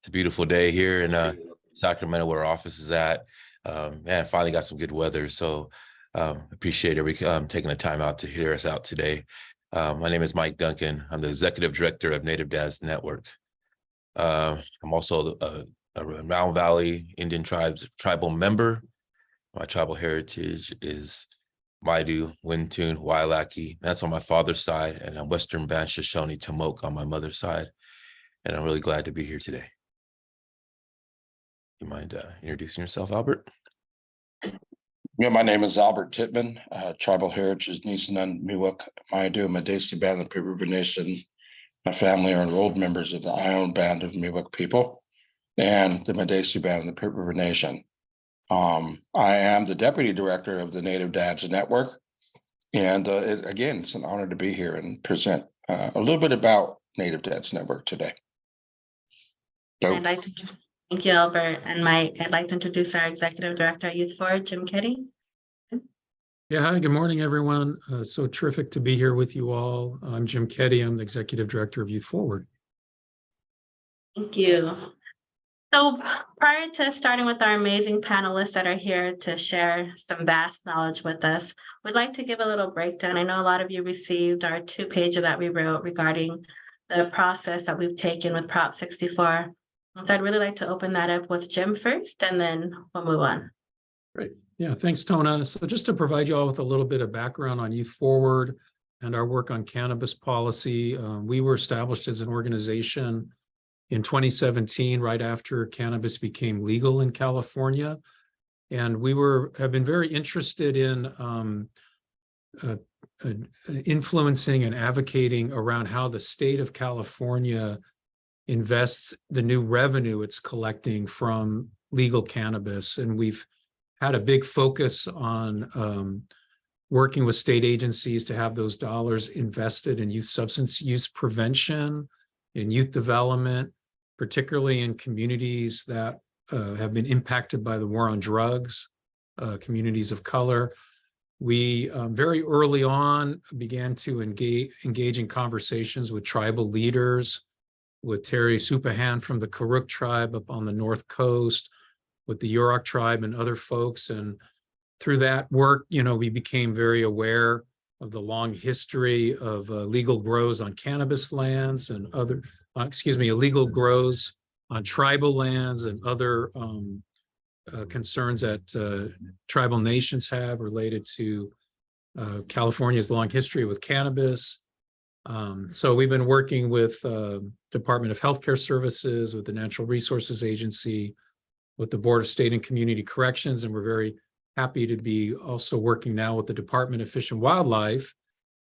It's a beautiful day here in Sacramento, where our office is at. Man, finally got some good weather. So appreciate everybody taking the time out to hear us out today. My name is Mike Duncan. I'm the Executive Director of Native Dads Network. I'm also a Mound Valley Indian tribal member. My tribal heritage is Maidu, Wintun, Wailaki. That's on my father's side, and I'm Western Band Shoshone Tomok on my mother's side. And I'm really glad to be here today. You mind introducing yourself, Albert? Yeah, my name is Albert Titman, tribal heritage Nisenan, Miwok, Maidu, Madesi Band of the River Nation. My family are enrolled members of the Ion Band of Miwok people and the Madesi Band of the River Nation. I am the deputy director of the Native Dads Network. And again, it's an honor to be here and present a little bit about Native Dads Network today. So, Thank you, Albert and Mike. I'd like to introduce our Executive Director at Youth Forward, Jim Kitty. Yeah, hi, good morning, everyone. So terrific to be here with you all. I'm Jim Keddy. I'm the Executive Director of Youth Forward. Thank you. So prior to starting with our amazing panelists that are here to share some vast knowledge with us, we'd like to give a little breakdown. I know a lot of you received our 2-pager that we wrote regarding the process that we've taken with Prop 64. So I'd really like to open that up with Jim first, and then we'll move on. Great. Yeah, thanks, Tona. So just to provide you all with a little bit of background on Youth Forward and our work on cannabis policy, we were established as an organization in 2017, right after cannabis became legal in California. And we have been very interested in influencing and advocating around how the state of California invests the new revenue it's collecting from legal cannabis. And we've had a big focus on working with state agencies to have those dollars invested in youth substance use prevention, in youth development, particularly in communities that have been impacted by the war on drugs, communities of color. We very early on began to engage in conversations with tribal leaders, with Terry Supahan from the Karuk tribe up on the North Coast, with the Yurok tribe and other folks. And through that work, we became very aware of the long history of legal grows on cannabis lands and other, illegal grows on tribal lands and other concerns that tribal nations have related to California's long history with cannabis. So we've been working with Department of Healthcare Services, with the Natural Resources Agency, with the Board of State and Community Corrections, and we're very happy to be also working now with the Department of Fish and Wildlife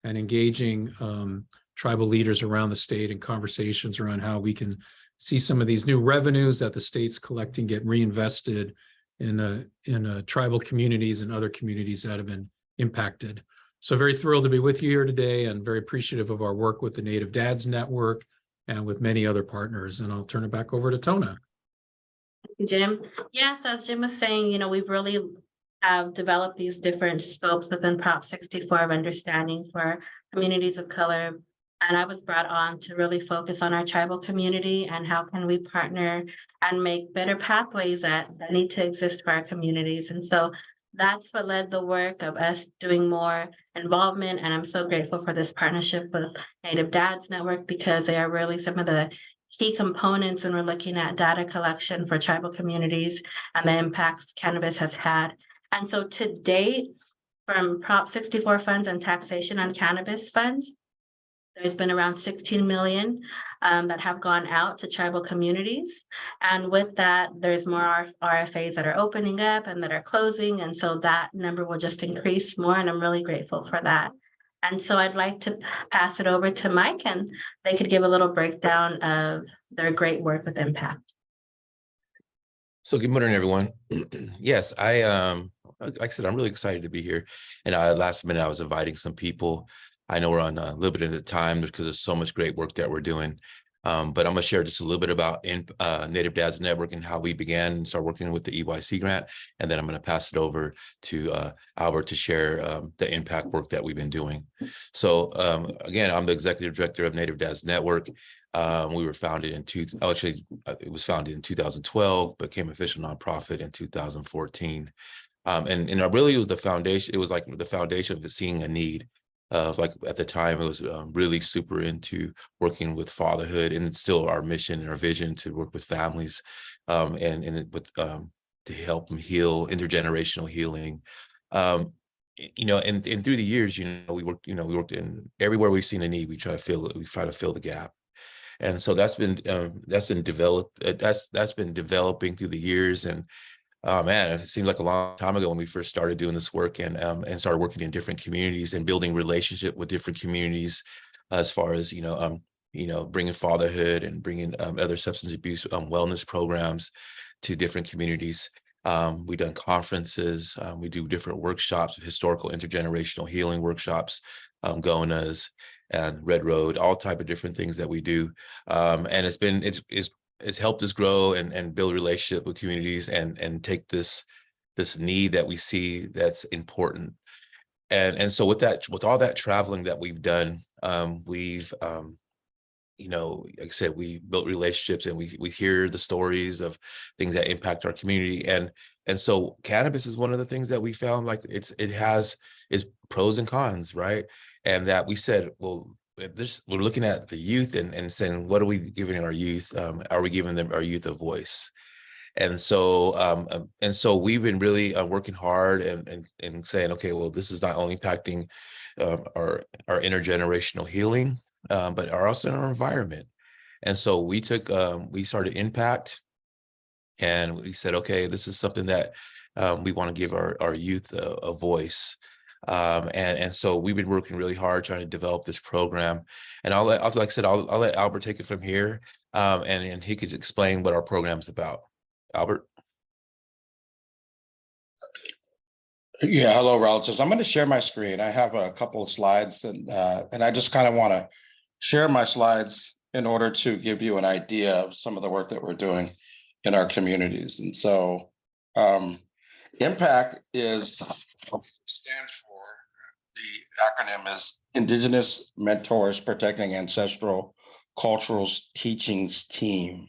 and engaging tribal leaders around the state in conversations around how we can see some of these new revenues that the state's collecting get reinvested in tribal communities and other communities that have been impacted. So very thrilled to be with you here today, and very appreciative of our work with the Native Dads Network and with many other partners. And I'll turn it back over to Tona. Thank you, Jim. Yes, as Jim was saying, we've really developed these different scopes within Prop 64 of understanding for communities of color. And I was brought on to really focus on our tribal community and how can we partner and make better pathways that need to exist for our communities. And so that's what led the work of us doing more involvement. And I'm so grateful for this partnership with Native Dads Network, because they are really some of the key components when we're looking at data collection for tribal communities and the impacts cannabis has had. And so to date, from Prop 64 funds and taxation on cannabis funds, there's been around 16 million that have gone out to tribal communities. And with that, there's more RFAs that are opening up and that are closing. And so that number will just increase more. And I'm really grateful for that. And so I'd like to pass it over to Mike, and they could give a little breakdown of their great work with impact. So good morning, everyone. Yes, like I said, I'm really excited to be here. And last minute, I was inviting some people. I know we're on a little bit of the time because there's so much great work that we're doing. But I'm going to share just a little bit about Native Dads Network and how we began and start working with the EYC grant. And then I'm going to pass it over to Albert to share the impact work that we've been doing. So again, I'm the Executive Director of Native Dads Network. We were founded it was founded in 2012, became official nonprofit in 2014. And really it was the foundation. It was like the foundation of seeing a need. Like at the time, it was really super into working with fatherhood, and it's still our mission and our vision to work with families, to help them heal, intergenerational healing. And through the years, we worked in everywhere we've seen a need. We try to fill the gap. And so that's been developing through the years. And man, it seems like a long time ago when we first started doing this work, and started working in different communities and building relationship with different communities, as far as bringing fatherhood and bringing other substance abuse wellness programs to different communities. We've done conferences. We do different workshops, historical intergenerational healing workshops, GONAs and Red Road, all type of different things that we do. And it's helped us grow and build relationship with communities, and take this need that we see that's important. And so with all that traveling that we've done, we've like I said, we built relationships, and we hear the stories of things that impact our community. And so cannabis is one of the things that we found, like it has its pros and cons, right? And that we said, well, we're looking at the youth and saying, what are we giving our youth? Are we giving them our youth a voice? And so we've been really working hard and saying, okay, well, this is not only impacting our intergenerational healing, but also in our environment. And so we started Impact, and we said, okay, this is something that we want to give our youth a voice. And so we've been working really hard trying to develop this program. And like I said, I'll let Albert take it from here, and he could explain what our program's about. Albert? Yeah, hello, relatives. I'm going to share my screen. I have a couple of slides, and I just kind of want to share my slides in order to give you an idea of some of the work that we're doing in our communities. And so Impact stands for, the acronym is Indigenous Mentors Protecting Ancestral Cultural Teachings Team.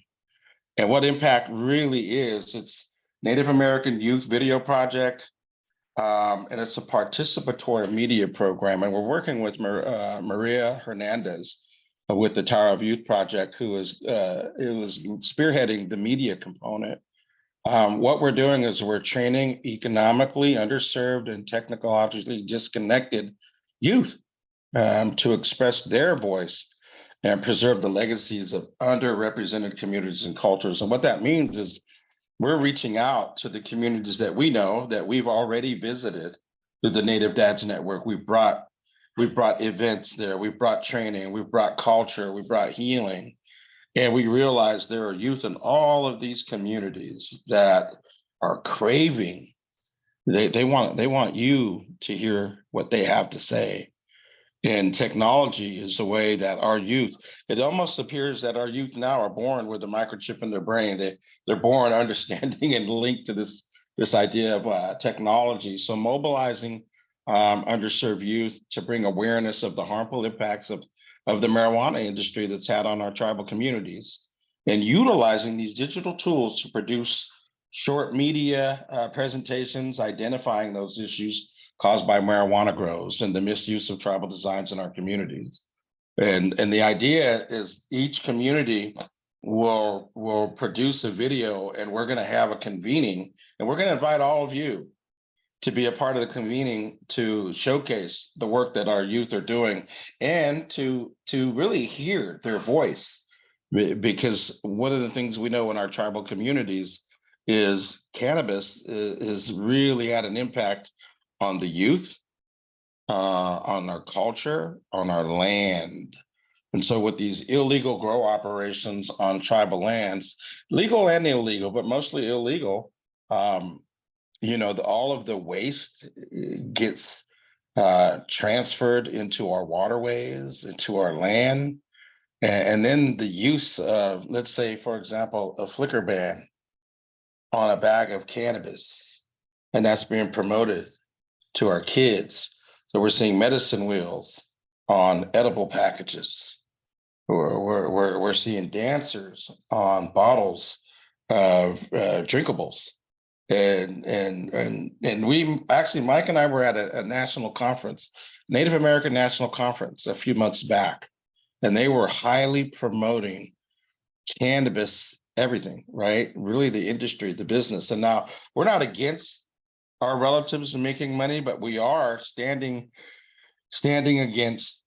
And what Impact really is, it's Native American Youth Video Project, and it's a participatory media program. And we're working with Maria Hernandez with the Tower of Youth Project, who was spearheading the media component. What we're doing is we're training economically underserved and technologically disconnected youth to express their voice and preserve the legacies of underrepresented communities and cultures. And what that means is we're reaching out to the communities that we know, that we've already visited through the Native Dads Network. We've brought events there, we've brought training, we've brought culture, we've brought healing. And we realize there are youth in all of these communities that are craving. They want you to hear what they have to say. And technology is a way that our youth, it almost appears that our youth now are born with a microchip in their brain. They're born understanding and linked to this idea of technology. So mobilizing underserved youth to bring awareness of the harmful impacts of the marijuana industry that's had on our tribal communities, and utilizing these digital tools to produce short media presentations, identifying those issues caused by marijuana grows and the misuse of tribal designs in our communities. And the idea is each community will produce a video, and we're going to have a convening, and we're going to invite all of you to be a part of the convening to showcase the work that our youth are doing, and to really hear their voice. Because one of the things we know in our tribal communities is cannabis is really had an impact on the youth, on our culture, on our land. And so with these illegal grow operations on tribal lands, legal and illegal, but mostly illegal, all of the waste gets transferred into our waterways, into our land. And then the use of, let's say, for example, a flicker ban on a bag of cannabis, and that's being promoted to our kids. So we're seeing medicine wheels on edible packages. We're seeing dancers on bottles of drinkables. And we actually, Mike and I were at a national conference, Native American National Conference a few months back, and they were highly promoting cannabis, everything, right? Really the industry, the business. And now we're not against our relatives and making money, but we are standing against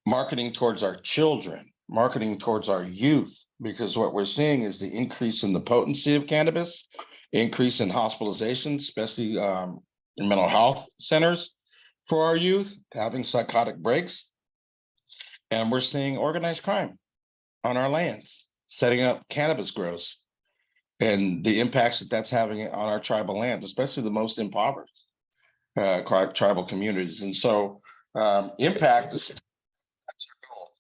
marketing towards our children, marketing towards our youth, because what we're seeing is the increase in the potency of cannabis, increase in hospitalizations, especially in mental health centers for our youth, having psychotic breaks. And we're seeing organized crime on our lands, setting up cannabis grows, and the impacts that that's having on our tribal lands, especially the most impoverished tribal communities. And so impact is, that's our goal.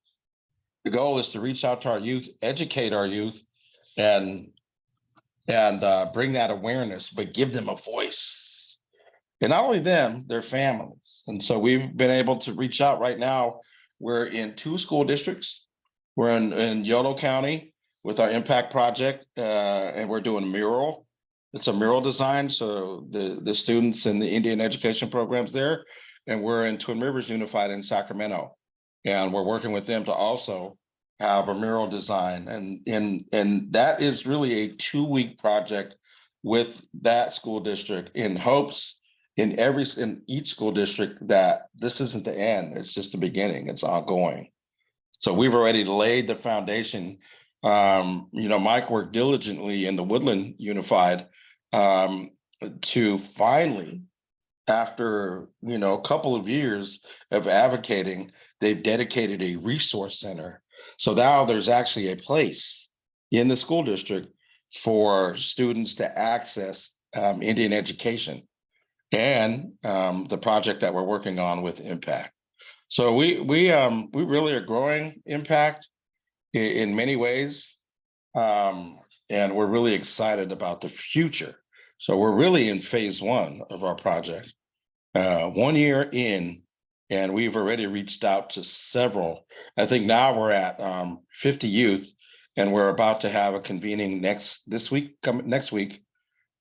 The goal is to reach out to our youth, educate our youth, and bring that awareness, but give them a voice. And not only them, their families. And so we've been able to reach out right now. We're in 2 school districts. We're in Yolo County with our impact project, and we're doing a mural. It's a mural design, so the students in the Indian education programs there, and we're in Twin Rivers Unified in Sacramento, and we're working with them to also have a mural design, and that is really a 2-week project with that school district, in hopes in each school district that this isn't the end, it's just the beginning, it's ongoing. So we've already laid the foundation. Mike worked diligently in the Woodland Unified to finally, after a couple of years of advocating, they've dedicated a resource center. So now there's actually a place in the school district for students to access Indian education, and the project that we're working on with Impact. So we really are growing Impact in many ways, and we're really excited about the future. So we're really in phase 1 of our project, 1 year in, and we've already reached out to several. I think now we're at 50 youth, and we're about to have a convening next week,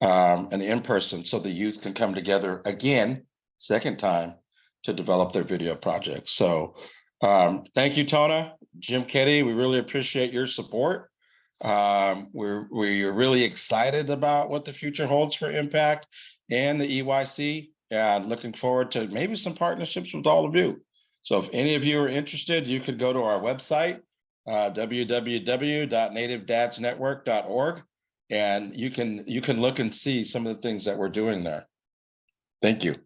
an in-person, so the youth can come together again, second time, to develop their video project. So thank you, Tona, Jim Ketty, we really appreciate your support. We're really excited about what the future holds for Impact and the EYC, and looking forward to maybe some partnerships with all of you. So if any of you are interested, you could go to our website, www.nativedadsnetwork.org, and you can look and see some of the things that we're doing there. Thank you.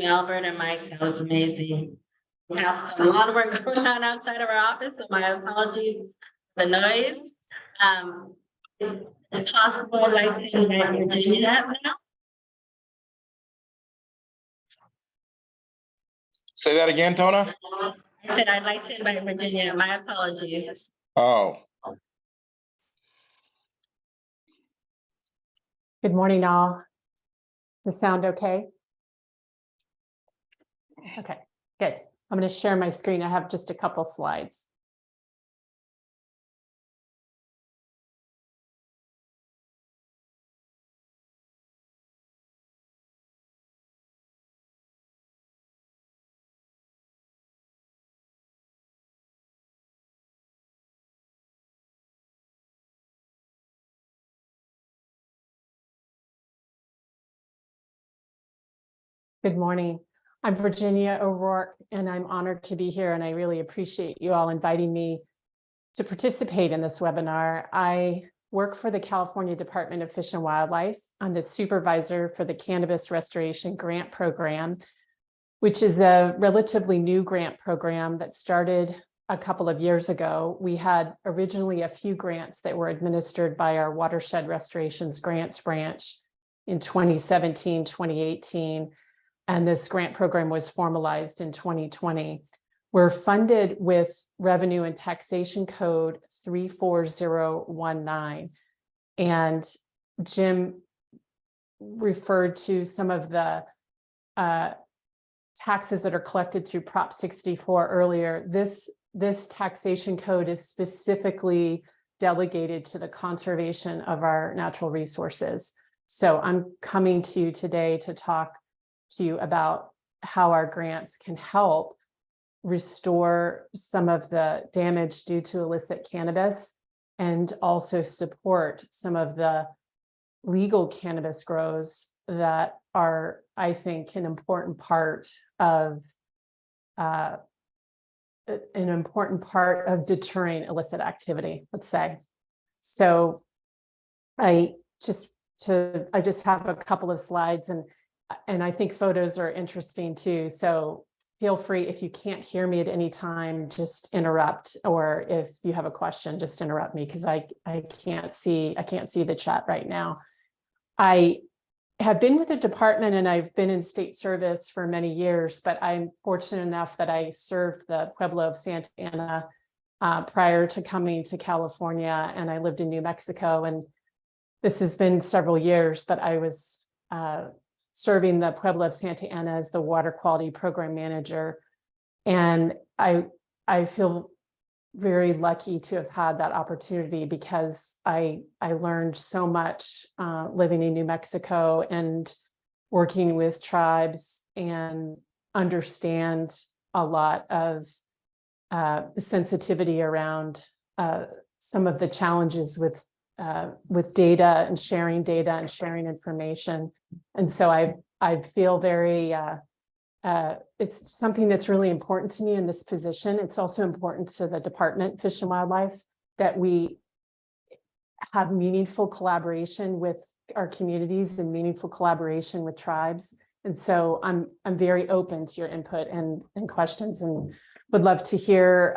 Albert and Mike, that was amazing. We have a lot of work going on outside of our office, so my apologies for the noise. If possible, I'd like to invite Virginia now. Say that again, Tona? I said I'd like to invite Virginia. My apologies. Oh. Good morning, all. Does this sound okay? Okay, good. I'm going to share my screen. I have just a couple slides. Good morning. I'm Virginia O'Rourke, and I'm honored to be here, and I really appreciate you all inviting me to participate in this webinar. I work for the California Department of Fish and Wildlife. I'm the supervisor for the Cannabis Restoration Grant Program, which is a relatively new grant program that started a couple of years ago. We had originally a few grants that were administered by our Watershed Restorations Grants Branch in 2017, 2018. And this grant program was formalized in 2020. We're funded with Revenue and Taxation Code 34019. And Jim referred to some of the taxes that are collected through Prop 64 earlier, this taxation code is specifically delegated to the conservation of our natural resources. So I'm coming to you today to talk to you about how our grants can help restore some of the damage due to illicit cannabis and also support some of the legal cannabis grows that are, I think, an important part of deterring illicit activity, let's say. So I just have a couple of slides, and I think photos are interesting too. So feel free, if you can't hear me at any time, just interrupt, or if you have a question, just interrupt me, because I can't see the chat right now. I have been with the department and I've been in state service for many years, but I'm fortunate enough that I served the Pueblo of Santa Ana prior to coming to California, and I lived in New Mexico. And this has been several years, but I was serving the Pueblo of Santa Ana as the water quality program manager. And I feel very lucky to have had that opportunity, because I learned so much living in New Mexico and working with tribes, and understand a lot of the sensitivity around some of the challenges with data and sharing information. And so I feel very it's something that's really important to me in this position. It's also important to the Department, Fish and Wildlife, that we have meaningful collaboration with our communities and meaningful collaboration with tribes. And so I'm very open to your input and questions, and would love to hear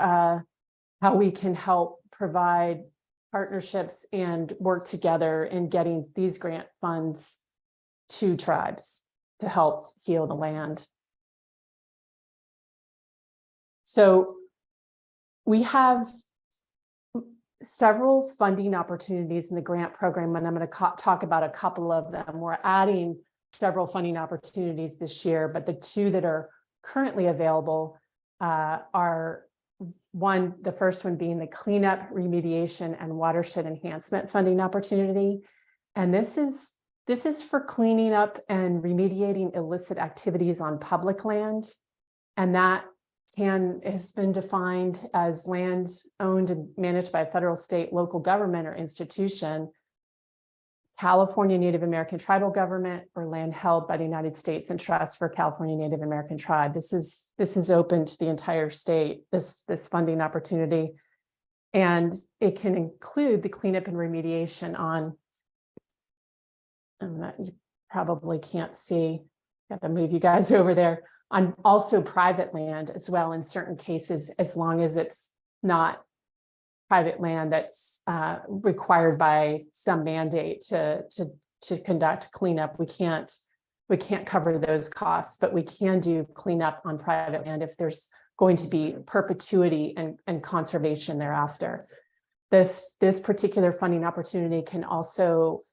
how we can help provide partnerships and work together in getting these grant funds to tribes to help heal the land. So we have several funding opportunities in the grant program, and I'm going to talk about a couple of them. We're adding several funding opportunities this year, but the two that are currently available are the first one being the cleanup, remediation, and watershed enhancement funding opportunity. And this is for cleaning up and remediating illicit activities on public land. And that has been defined as land owned and managed by a federal, state, local government or institution, California Native American tribal government, or land held by the United States in trust for California Native American tribe. This is open to the entire state, this funding opportunity. And it can include the cleanup and remediation on, and that you probably can't see, got to move you guys over there, on also private land as well in certain cases, as long as it's not private land that's required by some mandate to conduct cleanup. We can't cover those costs, but we can do cleanup on private land if there's going to be perpetuity and conservation thereafter. This particular funding opportunity can also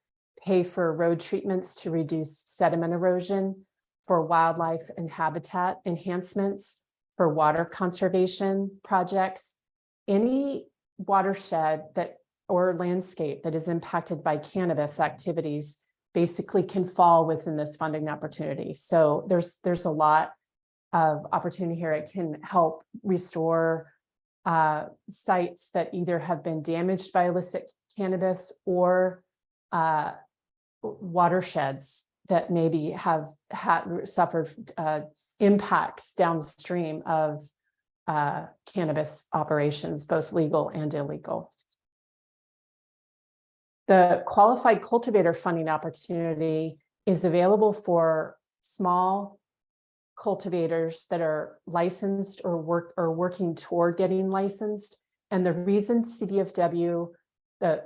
pay for road treatments to reduce sediment erosion, for wildlife and habitat enhancements, for water conservation projects. Any watershed or landscape that is impacted by cannabis activities basically can fall within this funding opportunity. So there's a lot of opportunity here. It can help restore sites that either have been damaged by illicit cannabis, or watersheds that maybe have suffered impacts downstream of cannabis operations, both legal and illegal. The qualified cultivator funding opportunity is available for small cultivators that are licensed or working toward getting licensed. And the reason CDFW, the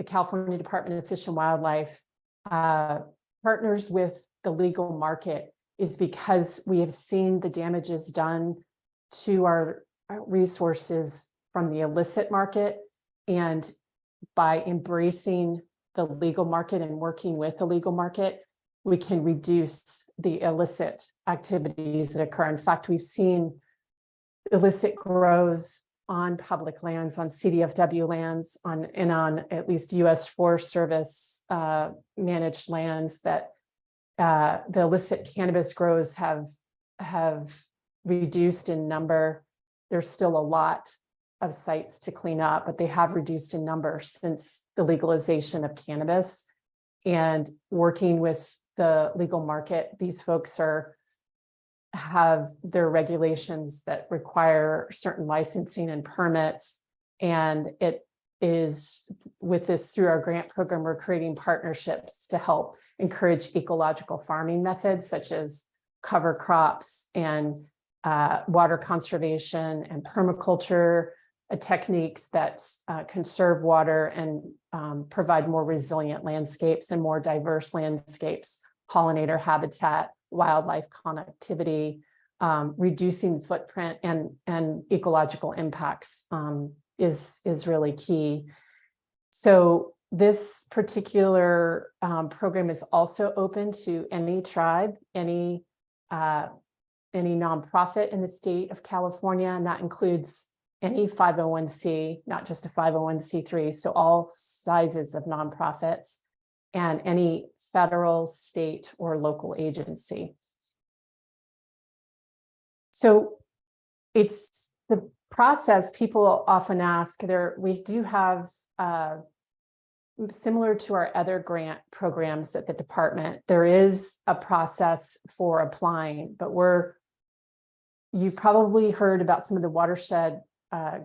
California Department of Fish and Wildlife, partners with the legal market is because we have seen the damages done to our resources from the illicit market. And by embracing the legal market and working with the legal market, we can reduce the illicit activities that occur. In fact, we've seen illicit grows on public lands, on CDFW lands, on at least U.S. Forest Service managed lands, that the illicit cannabis grows have reduced in number. There's still a lot of sites to clean up, but they have reduced in number since the legalization of cannabis. And working with the legal market, these folks have their regulations that require certain licensing and permits. And it is with this, through our grant program, we're creating partnerships to help encourage ecological farming methods such as cover crops and water conservation and permaculture techniques that conserve water and provide more resilient landscapes and more diverse landscapes, pollinator habitat, wildlife connectivity, reducing footprint and ecological impacts is really key. So this particular program is also open to any tribe, any nonprofit in the state of California, and that includes any 501c, not just a 501c3, so all sizes of nonprofits, and any federal, state, or local agency. So it's the process people often ask. We do have, similar to our other grant programs at the department, there is a process for applying, but you've probably heard about some of the watershed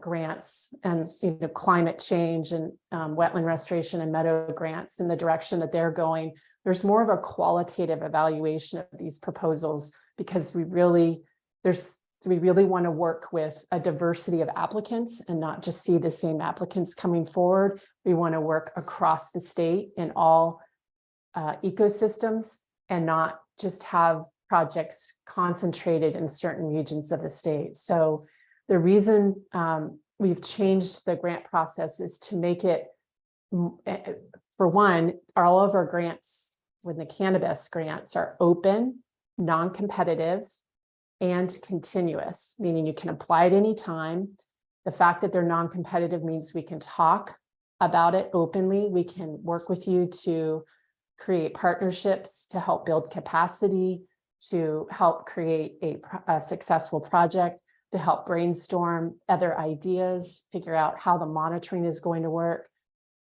grants and climate change and wetland restoration and meadow grants in the direction that they're going. There's more of a qualitative evaluation of these proposals because we really want to work with a diversity of applicants and not just see the same applicants coming forward. We want to work across the state in all ecosystems and not just have projects concentrated in certain regions of the state. So the reason we've changed the grant process is to make it, for one, all of our grants, when the cannabis grants are open, non-competitive, and continuous, meaning you can apply at any time. The fact that they're non-competitive means we can talk about it openly. We can work with you to create partnerships to help build capacity, to help create a successful project, to help brainstorm other ideas, figure out how the monitoring is going to work.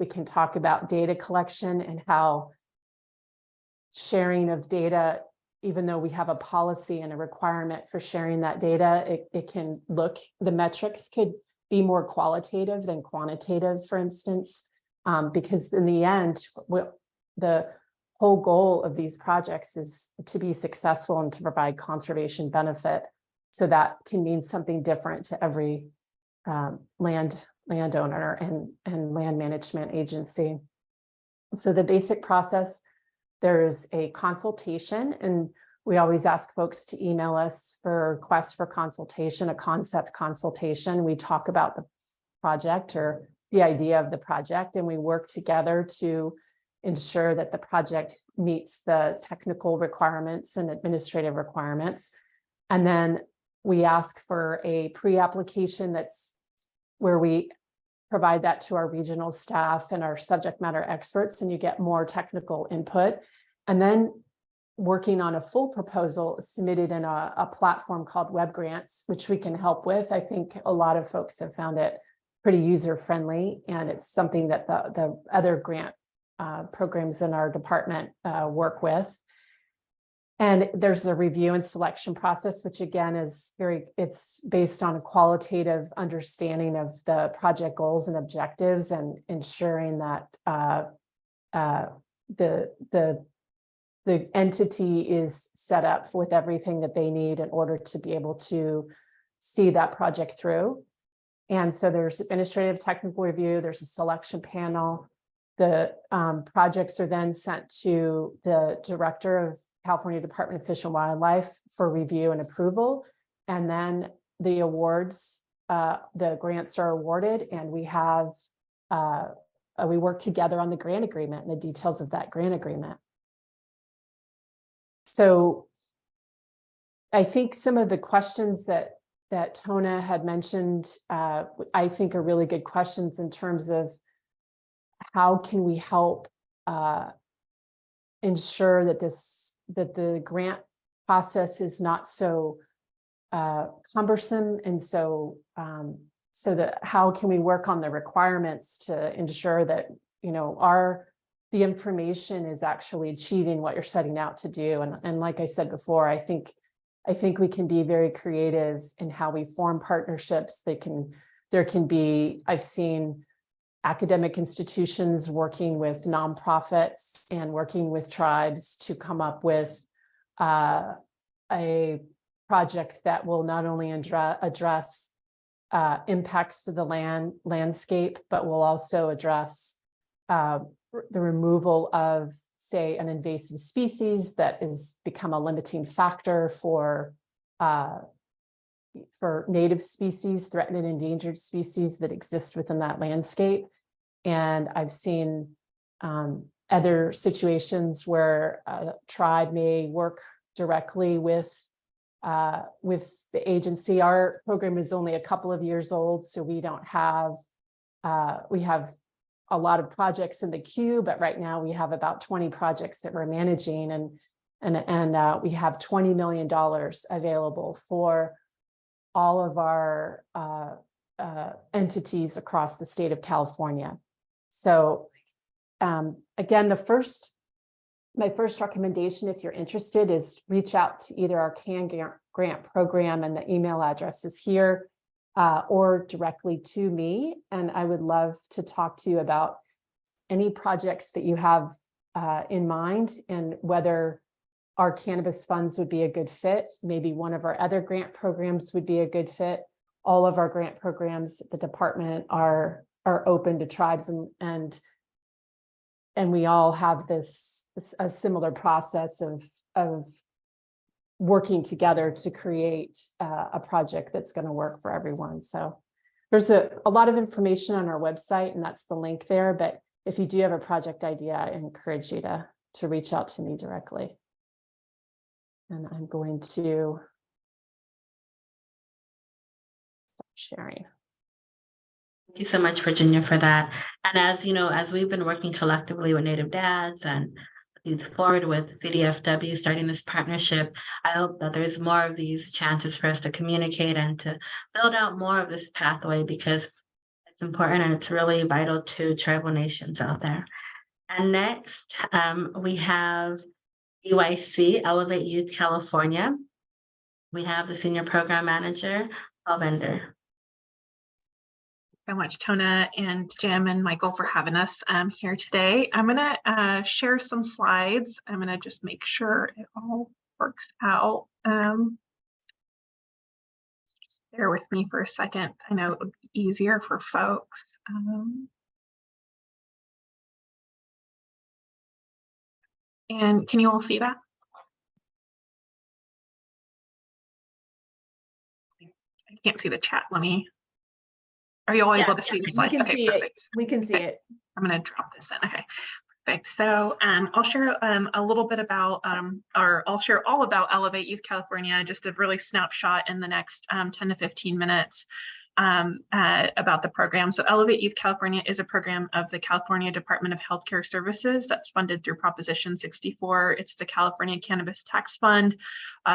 We can talk about data collection and how sharing of data, even though we have a policy and a requirement for sharing that data, the metrics could be more qualitative than quantitative, for instance, because in the end, the whole goal of these projects is to be successful and to provide conservation benefit. So that can mean something different to every landowner and land management agency. So the basic process, there's a consultation, and we always ask folks to email us for requests for consultation, a concept consultation. We talk about the project or the idea of the project, and we work together to ensure that the project meets the technical requirements and administrative requirements. And then we ask for a pre-application that's where we provide that to our regional staff and our subject matter experts, and you get more technical input. And then working on a full proposal submitted in a platform called Web Grants, which we can help with. I think a lot of folks have found it pretty user-friendly, and it's something that the other grant programs in our department work with. And there's a review and selection process, which again is it's based on a qualitative understanding of the project goals and objectives, and ensuring that the entity is set up with everything that they need in order to be able to see that project through. And so there's administrative technical review, there's a selection panel. The projects are then sent to the director of California Department of Fish and Wildlife for review and approval. And then the awards, the grants are awarded, and we work together on the grant agreement and the details of that grant agreement. So I think some of the questions that Tona had mentioned, I think are really good questions in terms of how can we help ensure that the grant process is not so cumbersome, and so that how can we work on the requirements to ensure that, you know, the information is actually achieving what you're setting out to do. And like I said before, I think we can be very creative in how we form partnerships. There can be, I've seen academic institutions working with nonprofits and working with tribes to come up with a project that will not only address impacts to the landscape, but will also address the removal of, say, an invasive species that has become a limiting factor for native species, threatened and endangered species that exist within that landscape. And I've seen other situations where a tribe may work directly with the agency. Our program is only a couple of years old, so we don't have, we have a lot of projects in the queue, but right now we have about 20 projects that we're managing, and we have $20 million available for all of our entities across the state of California. So again, my first recommendation, if you're interested, is reach out to either our CAN grant program, and the email address is here, or directly to me. And I would love to talk to you about any projects that you have in mind, and whether our cannabis funds would be a good fit. Maybe one of our other grant programs would be a good fit. All of our grant programs at the department are open to tribes, and we all have a similar process of working together to create a project that's going to work for everyone. So there's a lot of information on our website, and that's the link there. But if you do have a project idea, I encourage you to reach out to me directly. And I'm going to stop sharing. Thank you so much, Virginia, for that. And as you know, as we've been working collectively with Native Dads and Youth Forward with CDFW, starting this partnership, I hope that there's more of these chances for us to communicate and to build out more of this pathway, because it's important and it's really vital to tribal nations out there. And next, we have EYC, Elevate Youth California. We have the Senior Program Manager, Paul Bender. So much, Tona and Jim and Michael, for having us here today. I'm going to share some slides. I'm going to just make sure it all works out. Just bear with me for a second. I know it would be easier for folks. And can you all see that? I can't see the chat. Are you all able to see the slide? We can see it. We can see it. I'm going to drop this in. Okay, perfect. So I'll share a little bit about, I'll share all about Elevate Youth California, just a really snapshot in the next 10 to 15 minutes about the program. So Elevate Youth California is a program of the California Department of Healthcare Services that's funded through Proposition 64. It's the California Cannabis Tax Fund,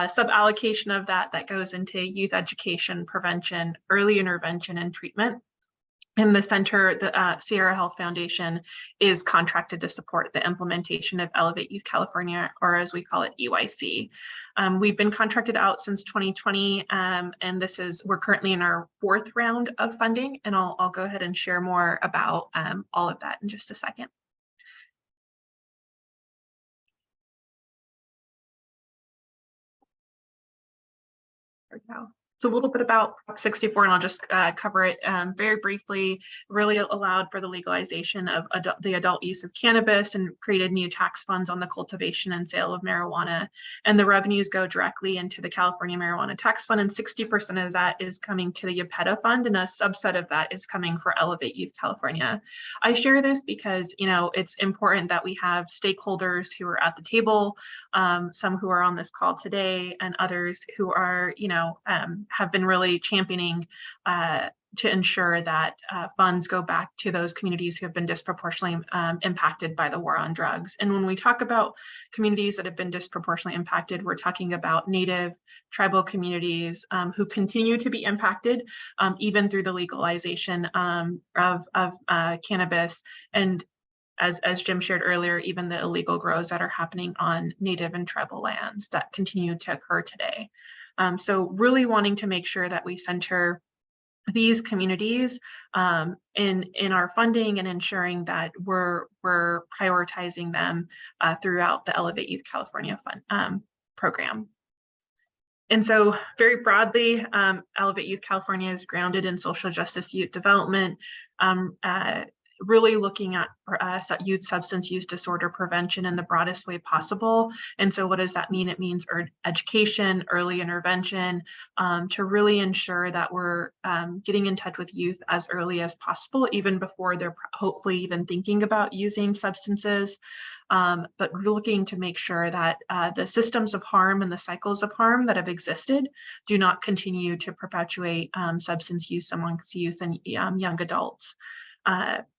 sub-allocation of that goes into youth education, prevention, early intervention, and treatment. And the center, the Sierra Health Foundation, is contracted to support the implementation of Elevate Youth California, or as we call it, EYC. We've been contracted out since 2020, and we're currently in our 4th round of funding, and I'll go ahead and share more about all of that in just a second. There we go. So a little bit about Prop 64, and I'll just cover it very briefly. Really allowed for the legalization of the adult use of cannabis and created new tax funds on the cultivation and sale of marijuana. And the revenues go directly into the California Marijuana Tax Fund, and 60% of that is coming to the YPETA Fund, and a subset of that is coming for Elevate Youth California. I share this because, you know, it's important that we have stakeholders who are at the table, some who are on this call today, and others who are, you know, have been really championing to ensure that funds go back to those communities who have been disproportionately impacted by the war on drugs. And when we talk about communities that have been disproportionately impacted, we're talking about Native, tribal communities who continue to be impacted even through the legalization of cannabis. And as Jim shared earlier, even the illegal grows that are happening on Native and tribal lands that continue to occur today. So really wanting to make sure that we center these communities in our funding and ensuring that we're prioritizing them throughout the Elevate Youth California Fund program. And so very broadly, Elevate Youth California is grounded in social justice youth development, really looking at youth substance use disorder prevention in the broadest way possible. And so what does that mean? It means education, early intervention, to really ensure that we're getting in touch with youth as early as possible, even before they're hopefully even thinking about using substances, but looking to make sure that the systems of harm and the cycles of harm that have existed do not continue to perpetuate substance use amongst youth and young adults.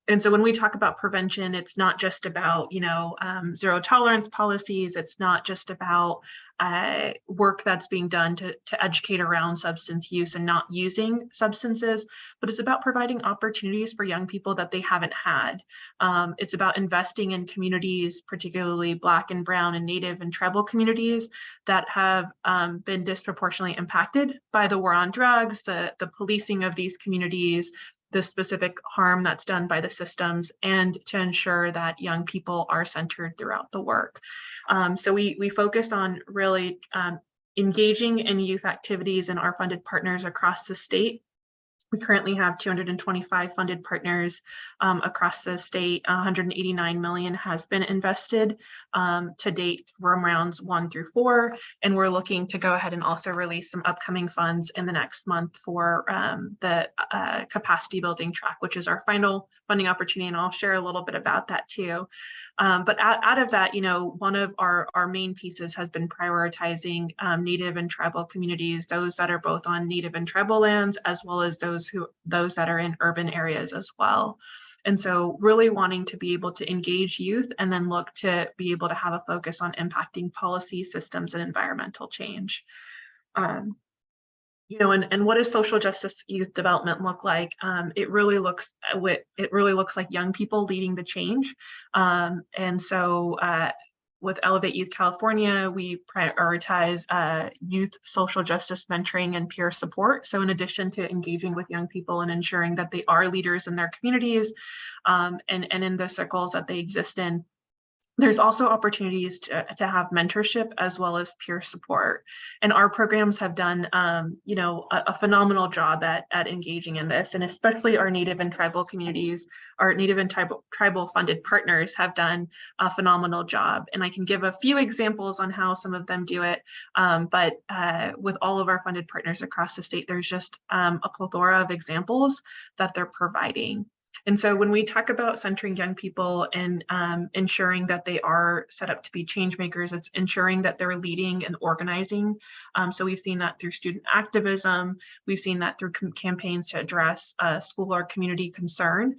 And so when we talk about prevention, it's not just about, you know, zero tolerance policies. It's not just about work that's being done to educate around substance use and not using substances, but it's about providing opportunities for young people that they haven't had. It's about investing in communities, particularly Black and Brown and Native and tribal communities that have been disproportionately impacted by the war on drugs, the policing of these communities, the specific harm that's done by the systems, and to ensure that young people are centered throughout the work. So we focus on really engaging in youth activities and our funded partners across the state. We currently have 225 funded partners across the state. 189 million has been invested to date from rounds 1 through 4. And we're looking to go ahead and also release some upcoming funds in the next month for the capacity building track, which is our final funding opportunity. And I'll share a little bit about that too. But out of that, you know, one of our main pieces has been prioritizing Native and tribal communities, those that are both on Native and tribal lands, as well as those that are in urban areas as well. And so really wanting to be able to engage youth and then look to be able to have a focus on impacting policy, systems, and environmental change. You know, and what does social justice youth development look like? It really looks like young people leading the change. And so with Elevate Youth California, we prioritize youth social justice mentoring and peer support. So in addition to engaging with young people and ensuring that they are leaders in their communities and in the circles that they exist in, there's also opportunities to have mentorship as well as peer support. And our programs have done, you know, a phenomenal job at engaging in this. And especially our Native and tribal communities, our Native and tribal funded partners have done a phenomenal job. And I can give a few examples on how some of them do it. But with all of our funded partners across the state, there's just a plethora of examples that they're providing. And so when we talk about centering young people and ensuring that they are set up to be change makers, it's ensuring that they're leading and organizing. So we've seen that through student activism. We've seen that through campaigns to address school or community concern.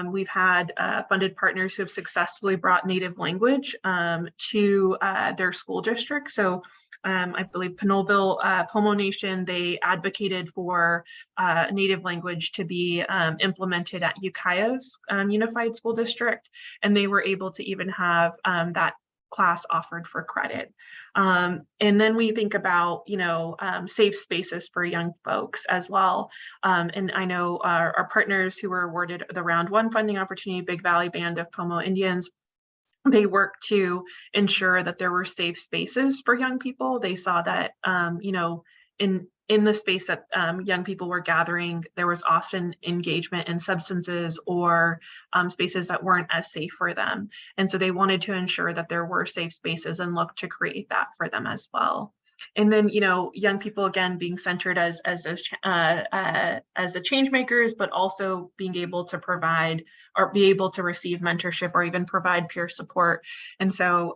We've had funded partners who have successfully brought Native language to their school district. So I believe Pinolville Pomo Nation, they advocated for Native language to be implemented at Ukiah's Unified School District, and they were able to even have that class offered for credit. And then we think about, you know, safe spaces for young folks as well. And I know our partners who were awarded the round 1 funding opportunity, Big Valley Band of Pomo Indians, they worked to ensure that there were safe spaces for young people. They saw that, you know, in the space that young people were gathering, there was often engagement in substances or spaces that weren't as safe for them. And so they wanted to ensure that there were safe spaces and look to create that for them as well. And then, you know, young people, again, being centered as the change makers, but also being able to provide or be able to receive mentorship or even provide peer support. And so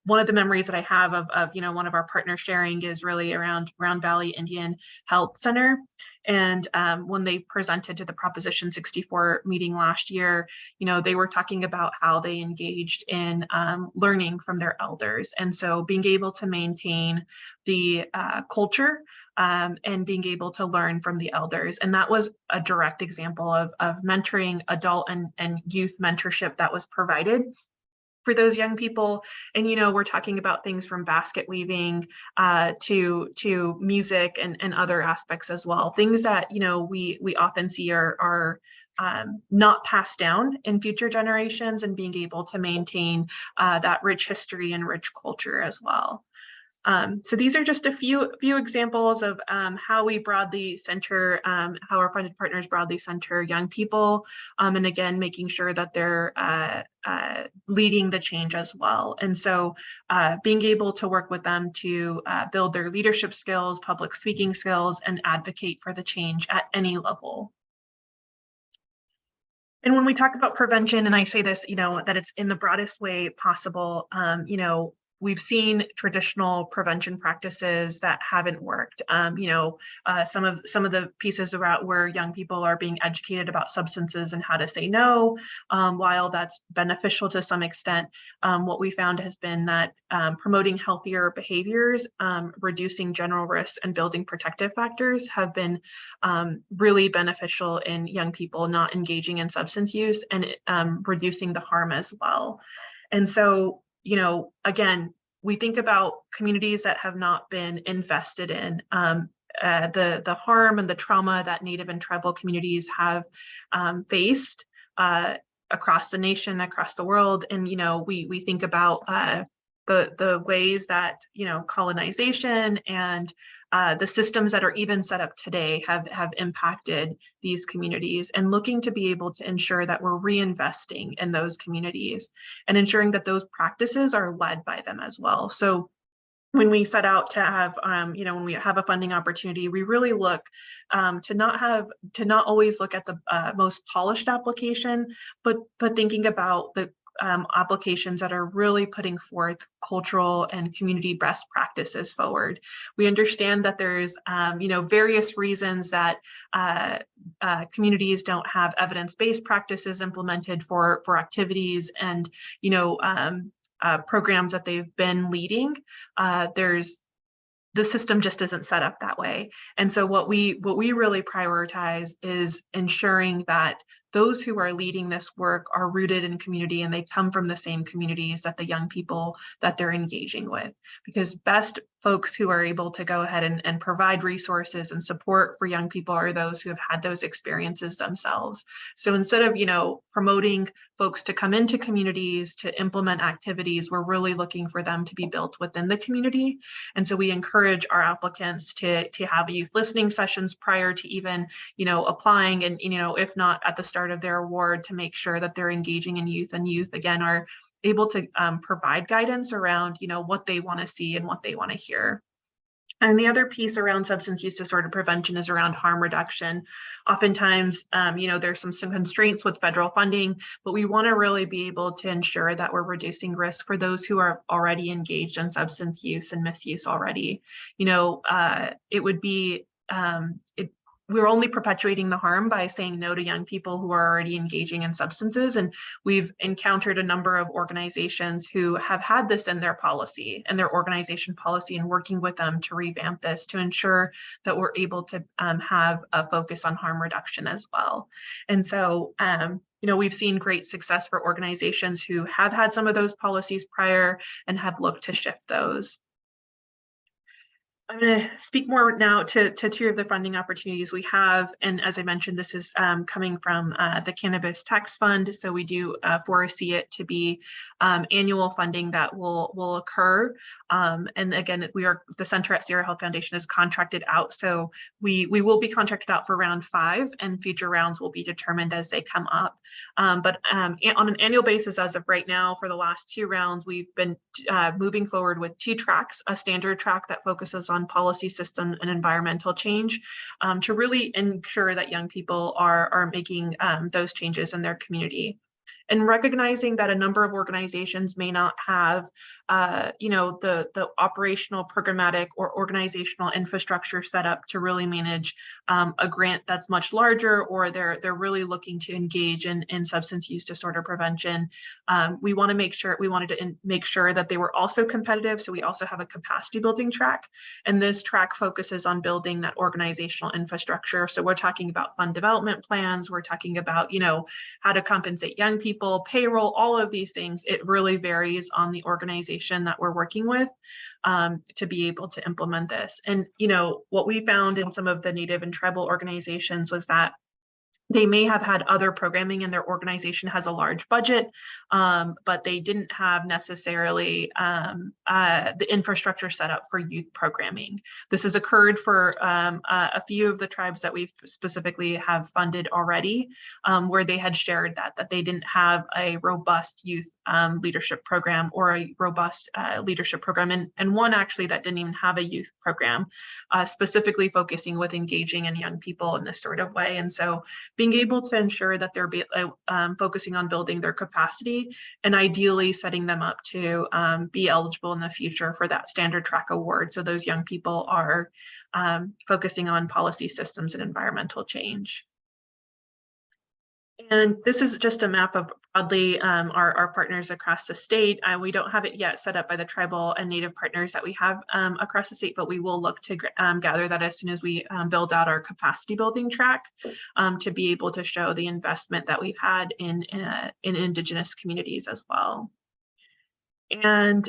one of the memories that I have of you know, one of our partners sharing is really around Round Valley Indian Health Center. And when they presented to the Proposition 64 meeting last year, you know, they were talking about how they engaged in learning from their elders. And so being able to maintain the culture and being able to learn from the elders. And that was a direct example of mentoring, adult and youth mentorship that was provided for those young people. And, you know, we're talking about things from basket weaving to music and other aspects as well. Things that, you know, we often see are not passed down in future generations, and being able to maintain that rich history and rich culture as well. So these are just a few examples of how we broadly center, how our funded partners broadly center young people, and again, making sure that they're leading the change as well. And so being able to work with them to build their leadership skills, public speaking skills, and advocate for the change at any level. And when we talk about prevention, and I say this, you know, that it's in the broadest way possible, you know, we've seen traditional prevention practices that haven't worked. You know, some of the pieces about where young people are being educated about substances and how to say no, while that's beneficial to some extent, what we found has been that promoting healthier behaviors, reducing general risks, and building protective factors have been really beneficial in young people not engaging in substance use, and reducing the harm as well. And so, you know, again, we think about communities that have not been invested in, the harm and the trauma that Native and tribal communities have faced across the nation, across the world. And, you know, we think about the ways that, you know, colonization and the systems that are even set up today have impacted these communities, and looking to be able to ensure that we're reinvesting in those communities and ensuring that those practices are led by them as well. So when we set out to have, you know, when we have a funding opportunity, we really look to not always look at the most polished application, but thinking about the applications that are really putting forth cultural and community best practices forward. We understand that there's, you know, various reasons that communities don't have evidence-based practices implemented for activities and, you know, programs that they've been leading. The system just isn't set up that way. And so what we really prioritize is ensuring that those who are leading this work are rooted in community, and they come from the same communities that the young people that they're engaging with, because best folks who are able to go ahead and provide resources and support for young people are those who have had those experiences themselves. So instead of, you know, promoting folks to come into communities to implement activities, we're really looking for them to be built within the community. And so we encourage our applicants to have youth listening sessions prior to even, you know, applying, and, you know, if not at the start of their award, to make sure that they're engaging in youth, and youth again are able to provide guidance around, you know, what they want to see and what they want to hear. And the other piece around substance use disorder prevention is around harm reduction. Oftentimes, you know, there's some constraints with federal funding, but we want to really be able to ensure that we're reducing risk for those who are already engaged in substance use and misuse already. You know, it would be, we're only perpetuating the harm by saying no to young people who are already engaging in substances. And we've encountered a number of organizations who have had this in their policy and their organization policy, and working with them to revamp this to ensure that we're able to have a focus on harm reduction as well. And so, you know, we've seen great success for organizations who have had some of those policies prior and have looked to shift those. I'm going to speak more now to two of the funding opportunities we have. And as I mentioned, this is coming from the Cannabis Tax Fund. So we do foresee it to be annual funding that will occur. And again, the Center at Sierra Health Foundation is contracted out. So we will be contracted out for round 5, and future rounds will be determined as they come up. But on an annual basis, as of right now, for the last 2 rounds, we've been moving forward with 2 tracks, a standard track that focuses on policy system and environmental change, to really ensure that young people are making those changes in their community. And recognizing that a number of organizations may not have, the operational, programmatic, or organizational infrastructure set up to really manage a grant that's much larger, or they're really looking to engage in substance use disorder prevention. We wanted to make sure that they were also competitive. So we also have a capacity building track, and this track focuses on building that organizational infrastructure. So we're talking about fund development plans. We're talking about, how to compensate young people, payroll, all of these things. It really varies on the organization that we're working with to be able to implement this. And, what we found in some of the Native and tribal organizations was that they may have had other programming and their organization has a large budget, but they didn't have necessarily the infrastructure set up for youth programming. This has occurred for a few of the tribes that we've specifically have funded already, where they had shared that they didn't have a robust youth leadership program or a robust leadership program, and one actually that didn't even have a youth program, specifically focusing with engaging in young people in this sort of way. And so being able to ensure that they're focusing on building their capacity and ideally setting them up to be eligible in the future for that standard track award. So those young people are focusing on policy systems and environmental change. And this is just a map of broadly our partners across the state. We don't have it yet set up by the tribal and Native partners that we have across the state, but we will look to gather that as soon as we build out our capacity building track to be able to show the investment that we've had in Indigenous communities as well. And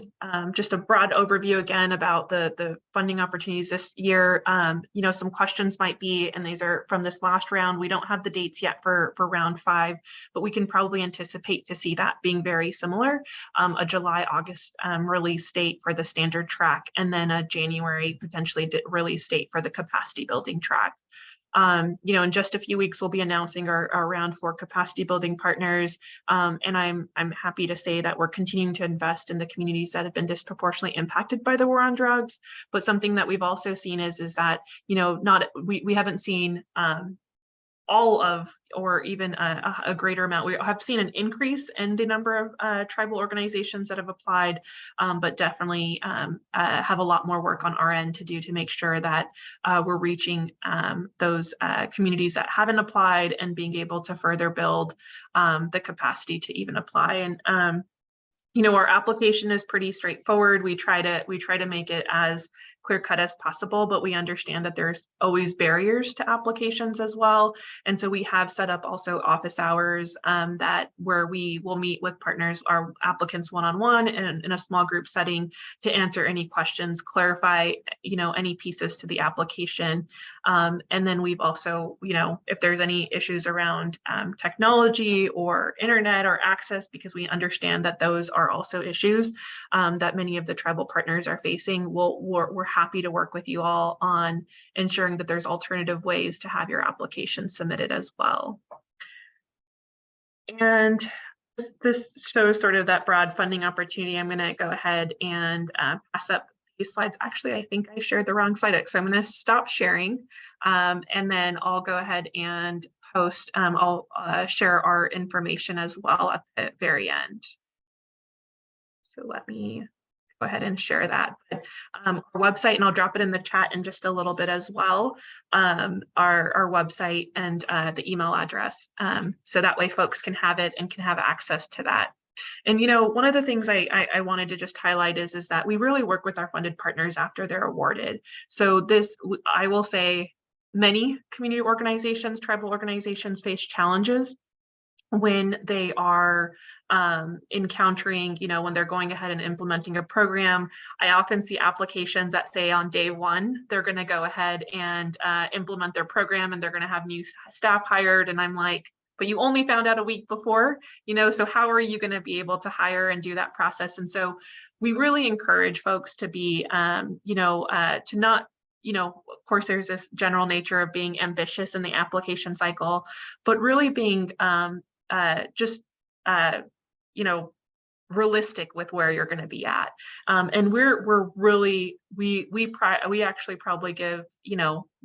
just a broad overview again about the funding opportunities this year. Some questions might be, and these are from this last round, we don't have the dates yet for round 5, but we can probably anticipate to see that being very similar, a July, August release date for the standard track, and then a January potentially release date for the capacity building track. In just a few weeks, we'll be announcing our round 4 capacity building partners. And I'm happy to say that we're continuing to invest in the communities that have been disproportionately impacted by the war on drugs. But something that we've also seen is that, we haven't seen all of, or even a greater amount. We have seen an increase in the number of tribal organizations that have applied, but definitely have a lot more work on our end to do to make sure that we're reaching those communities that haven't applied and being able to further build the capacity to even apply. And our application is pretty straightforward. We try to make it as clear cut as possible, but we understand that there's always barriers to applications as well. And so we have set up also office hours where we will meet with partners, our applicants one-on-one and in a small group setting to answer any questions, clarify, any pieces to the application. And then we've also, if there's any issues around technology or internet or access, because we understand that those are also issues that many of the tribal partners are facing, we're happy to work with you all on ensuring that there's alternative ways to have your application submitted as well. And this shows sort of that broad funding opportunity. I'm going to go ahead and pass up these slides. Actually, I think I shared the wrong slide, so I'm going to stop sharing, and then I'll go ahead and post. I'll share our information as well at the very end. So let me go ahead and share that. But, our website, and I'll drop it in the chat in just a little bit as well, our website and the email address. So that way folks can have it and can have access to that. And, one of the things I wanted to just highlight is that we really work with our funded partners after they're awarded. So I will say many community organizations, tribal organizations face challenges when they are encountering, when they're going ahead and implementing a program. I often see applications that say on day one, they're going to go ahead and implement their program and they're going to have new staff hired. And I'm like, but you only found out a week before, so how are you going to be able to hire and do that process? And so we really encourage folks to be, to not, of course, there's this general nature of being ambitious in the application cycle, but really being realistic with where you're going to be at. And we're really, we actually probably give,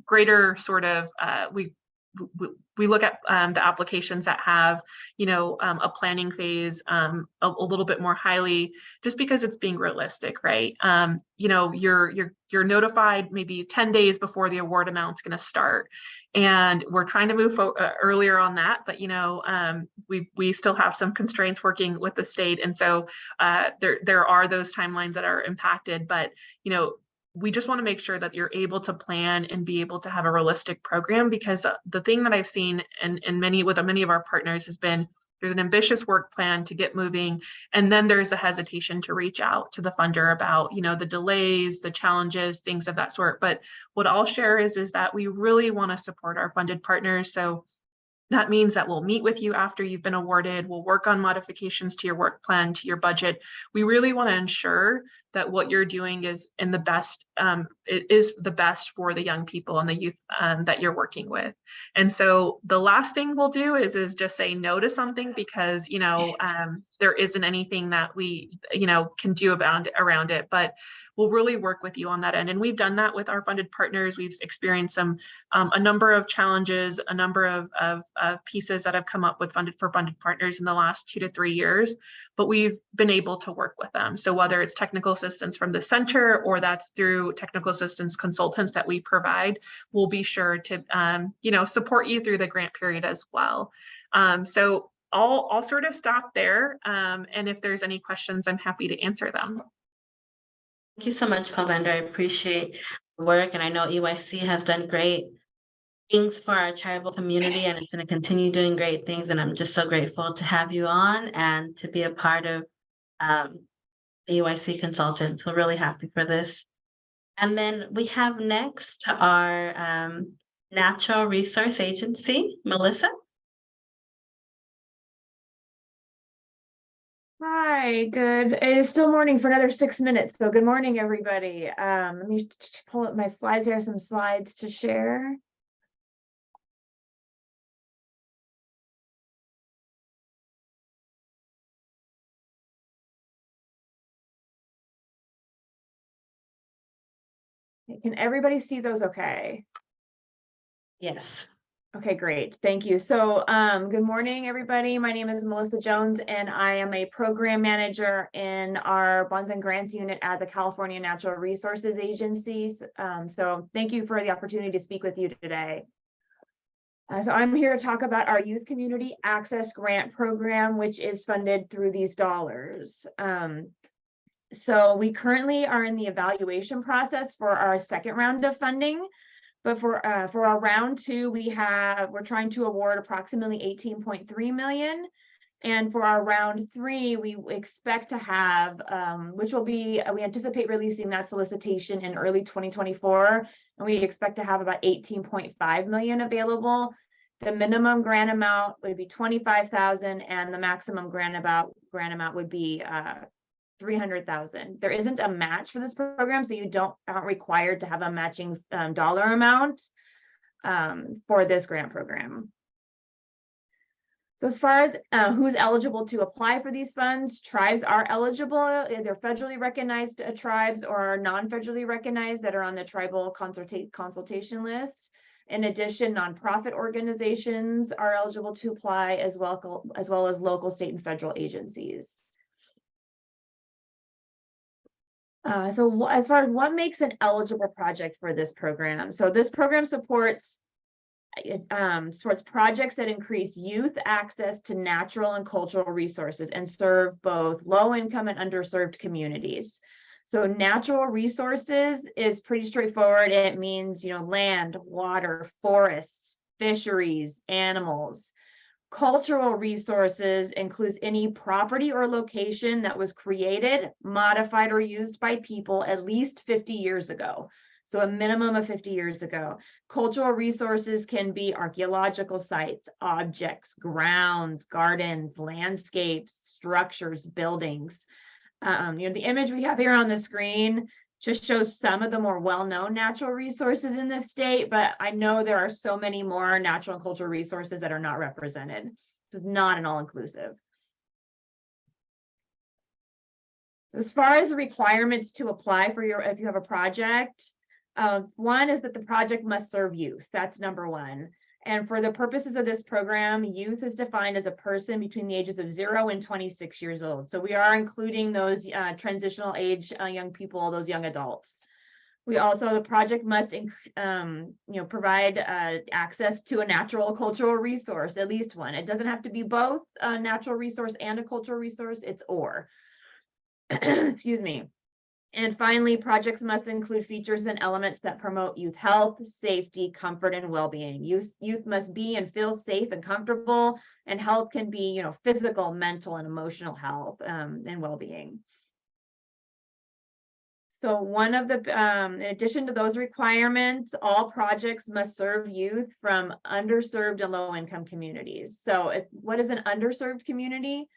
greater sort of, we look at the applications that have, a planning phase a little bit more highly, just because it's being realistic, right? You're notified maybe 10 days before the award amount's going to start, and we're trying to move earlier on that, but we still have some constraints working with the state, and so there are those timelines that are impacted, but we just want to make sure that you're able to plan and be able to have a realistic program, because the thing that I've seen with many of our partners has been, there's an ambitious work plan to get moving, and then there's a hesitation to reach out to the funder about, the delays, the challenges, things of that sort. But what I'll share is that we really want to support our funded partners. So that means that we'll meet with you after you've been awarded. We'll work on modifications to your work plan, to your budget. We really want to ensure that what you're doing is in the best, it is the best for the young people and the youth that you're working with. And so the last thing we'll do is just say no to something, because, there isn't anything that we, can do around it. But we'll really work with you on that end. And we've done that with our funded partners. We've experienced a number of challenges, a number of pieces that have come up with funded partners in the last 2 to 3 years, but we've been able to work with them. So whether it's technical assistance from the center or that's through technical assistance consultants that we provide, we'll be sure to, support you through the grant period as well. So I'll sort of stop there. And if there's any questions, I'm happy to answer them. Thank you so much, Pavender. I appreciate the work, and I know EYC has done great things for our tribal community, and it's going to continue doing great things. And I'm just so grateful to have you on and to be a part of the EYC consultant. So really happy for this. And then we have next our Natural Resource Agency, Melissa. Hi, good. It is still morning for another 6 minutes. So good morning, everybody. Let me pull up my slides here, some slides to share. Can everybody see those okay? Yes. Okay, great. Thank you. So good morning, everybody. My name is Melissa Jones, and I am a program manager in our bonds and grants unit at the California Natural Resources Agency. So thank you for the opportunity to speak with you today. So I'm here to talk about our Youth Community Access Grant Program, which is funded through these dollars. So we currently are in the evaluation process for our second round of funding. But for our round 2, we're trying to award approximately 18.3 million. And for our round 3, we expect to have, we anticipate releasing that solicitation in early 2024. And we expect to have about 18.5 million available. The minimum grant amount would be 25,000, and the maximum grant amount would be 300,000. There isn't a match for this program, so you aren't required to have a matching dollar amount for this grant program. So as far as who's eligible to apply for these funds, tribes are eligible. They're federally recognized tribes or non-federally recognized that are on the tribal consultation list. In addition, nonprofit organizations are eligible to apply, as well as local, state, and federal agencies. So as far as what makes an eligible project for this program, so this program supports projects that increase youth access to natural and cultural resources and serve both low-income and underserved communities. So natural resources is pretty straightforward. It means, land, water, forests, fisheries, animals. Cultural resources includes any property or location that was created, modified, or used by people at least 50 years ago. So a minimum of 50 years ago. Cultural resources can be archaeological sites, objects, grounds, gardens, landscapes, structures, buildings. The image we have here on the screen just shows some of the more well-known natural resources in this state, but I know there are so many more natural and cultural resources that are not represented. This is not an all-inclusive. As far as the requirements to apply for if you have a project, one is that the project must serve youth. That's number one. And for the purposes of this program, youth is defined as a person between the ages of 0 and 26 years old. So we are including those transitional age young people, those young adults. We also, the project must provide access to a natural cultural resource, at least one. It doesn't have to be both a natural resource and a cultural resource, it's or. Excuse me. And finally, projects must include features and elements that promote youth health, safety, comfort, and well-being. Youth must be and feel safe and comfortable, and health can be, physical, mental, and emotional health and well-being. So one of the, in addition to those requirements, all projects must serve youth from underserved and low-income communities. So what is an underserved community?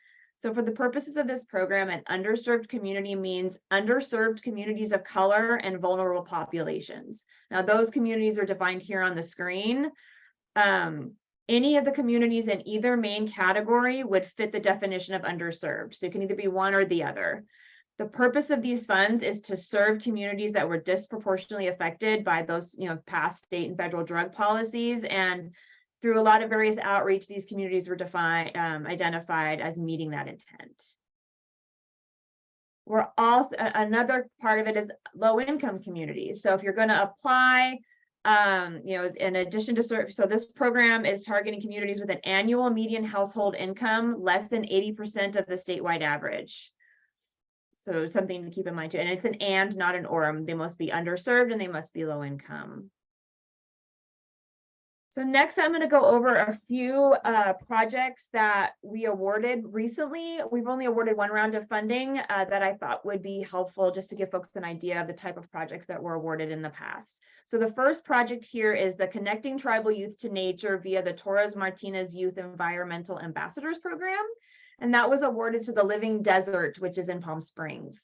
So for the purposes of this program, an underserved community means underserved communities of color and vulnerable populations. Now, those communities are defined here on the screen. Any of the communities in either main category would fit the definition of underserved. So it can either be one or the other. The purpose of these funds is to serve communities that were disproportionately affected by those, past state and federal drug policies. And through a lot of various outreach, these communities were identified as meeting that intent. We're also, another part of it is low income communities. So if you're going to apply, in addition to so this program is targeting communities with an annual median household income less than 80% of the statewide average. So it's something to keep in mind too. And it's an and, not an or. They must be underserved and they must be low income. So next, I'm going to go over a few projects that we awarded recently. We've only awarded one round of funding that I thought would be helpful just to give folks an idea of the type of projects that were awarded in the past. So the first project here is the Connecting Tribal Youth to Nature via the Torres Martinez Youth Environmental Ambassadors Program. And that was awarded to the Living Desert, which is in Palm Springs.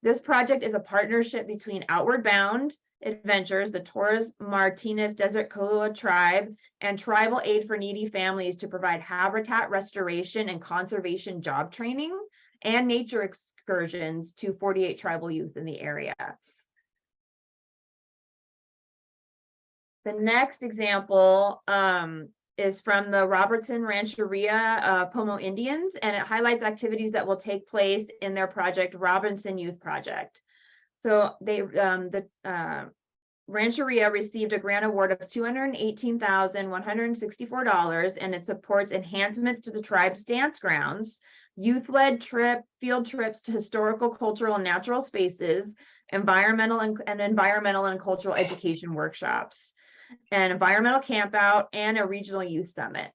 This project is a partnership between Outward Bound Adventures, the Torres Martinez Desert Colua Tribe, and Tribal Aid for Needy Families to provide habitat restoration and conservation job training and nature excursions to 48 tribal youth in the area. The next example is from the Robertson Rancheria Pomo Indians, and it highlights activities that will take place in their project, Robinson Youth Project. So they, Rancheria received a grant award of $218,164, and it supports enhancements to the tribe's dance grounds, youth-led field trips to historical, cultural, and natural spaces, environmental and cultural education workshops, an environmental campout, and a regional youth summit.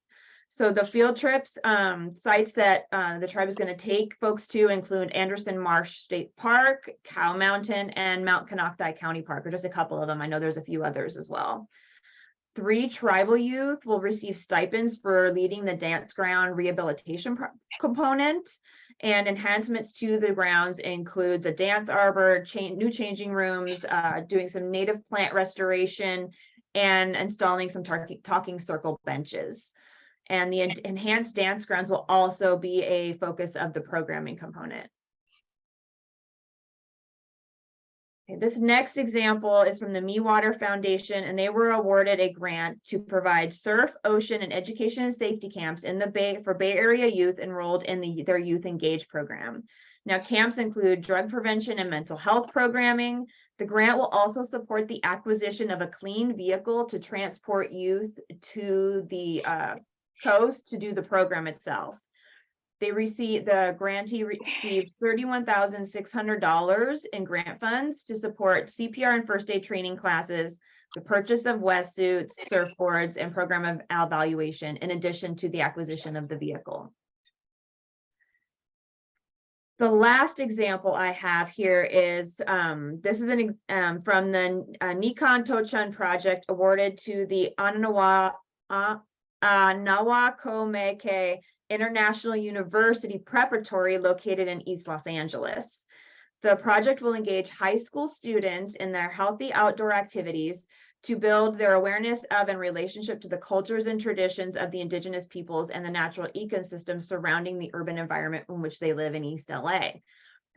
So the field trips, sites that the tribe is going to take folks to include Anderson Marsh State Park, Cow Mountain, and Mount Konocti County Park, or just a couple of them. I know there's a few others as well. 3 tribal youth will receive stipends for leading the dance ground rehabilitation component, and enhancements to the grounds includes a dance arbor, new changing rooms, doing some native plant restoration, and installing some talking circle benches. And the enhanced dance grounds will also be a focus of the programming component. Okay, this next example is from the Mewater Foundation, and they were awarded a grant to provide surf, ocean, and education and safety camps in the Bay for Bay Area youth enrolled in their Youth Engage program. Now, camps include drug prevention and mental health programming. The grant will also support the acquisition of a clean vehicle to transport youth to the coast to do the program itself. The grantee received $31,600 in grant funds to support CPR and first aid training classes, the purchase of wetsuits, surfboards, and program of evaluation, in addition to the acquisition of the vehicle. The last example I have here is, this is from the Nikon Tochun project awarded to the Nawakomeke International University Preparatory located in East Los Angeles. The project will engage high school students in their healthy outdoor activities to build their awareness of and relationship to the cultures and traditions of the indigenous peoples and the natural ecosystems surrounding the urban environment in which they live in East LA.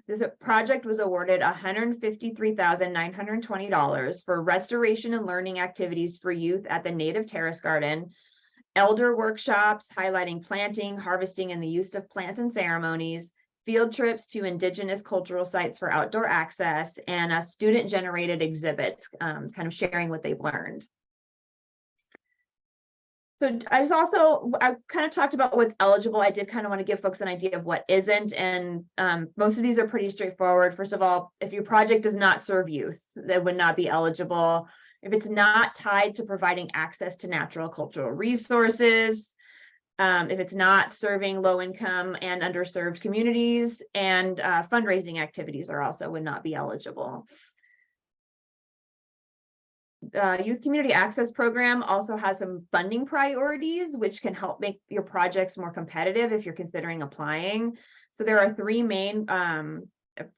This project was awarded $153,920 for restoration and learning activities for youth at the Native Terrace Garden, elder workshops highlighting planting, harvesting, and the use of plants and ceremonies, field trips to indigenous cultural sites for outdoor access, and student-generated exhibits, kind of sharing what they've learned. So I kind of talked about what's eligible. I did kind of want to give folks an idea of what isn't, and most of these are pretty straightforward. First of all, if your project does not serve youth, that would not be eligible. If it's not tied to providing access to natural cultural resources, if it's not serving low-income and underserved communities, and fundraising activities would not be eligible. Youth Community Access Program also has some funding priorities, which can help make your projects more competitive if you're considering applying. So there are three main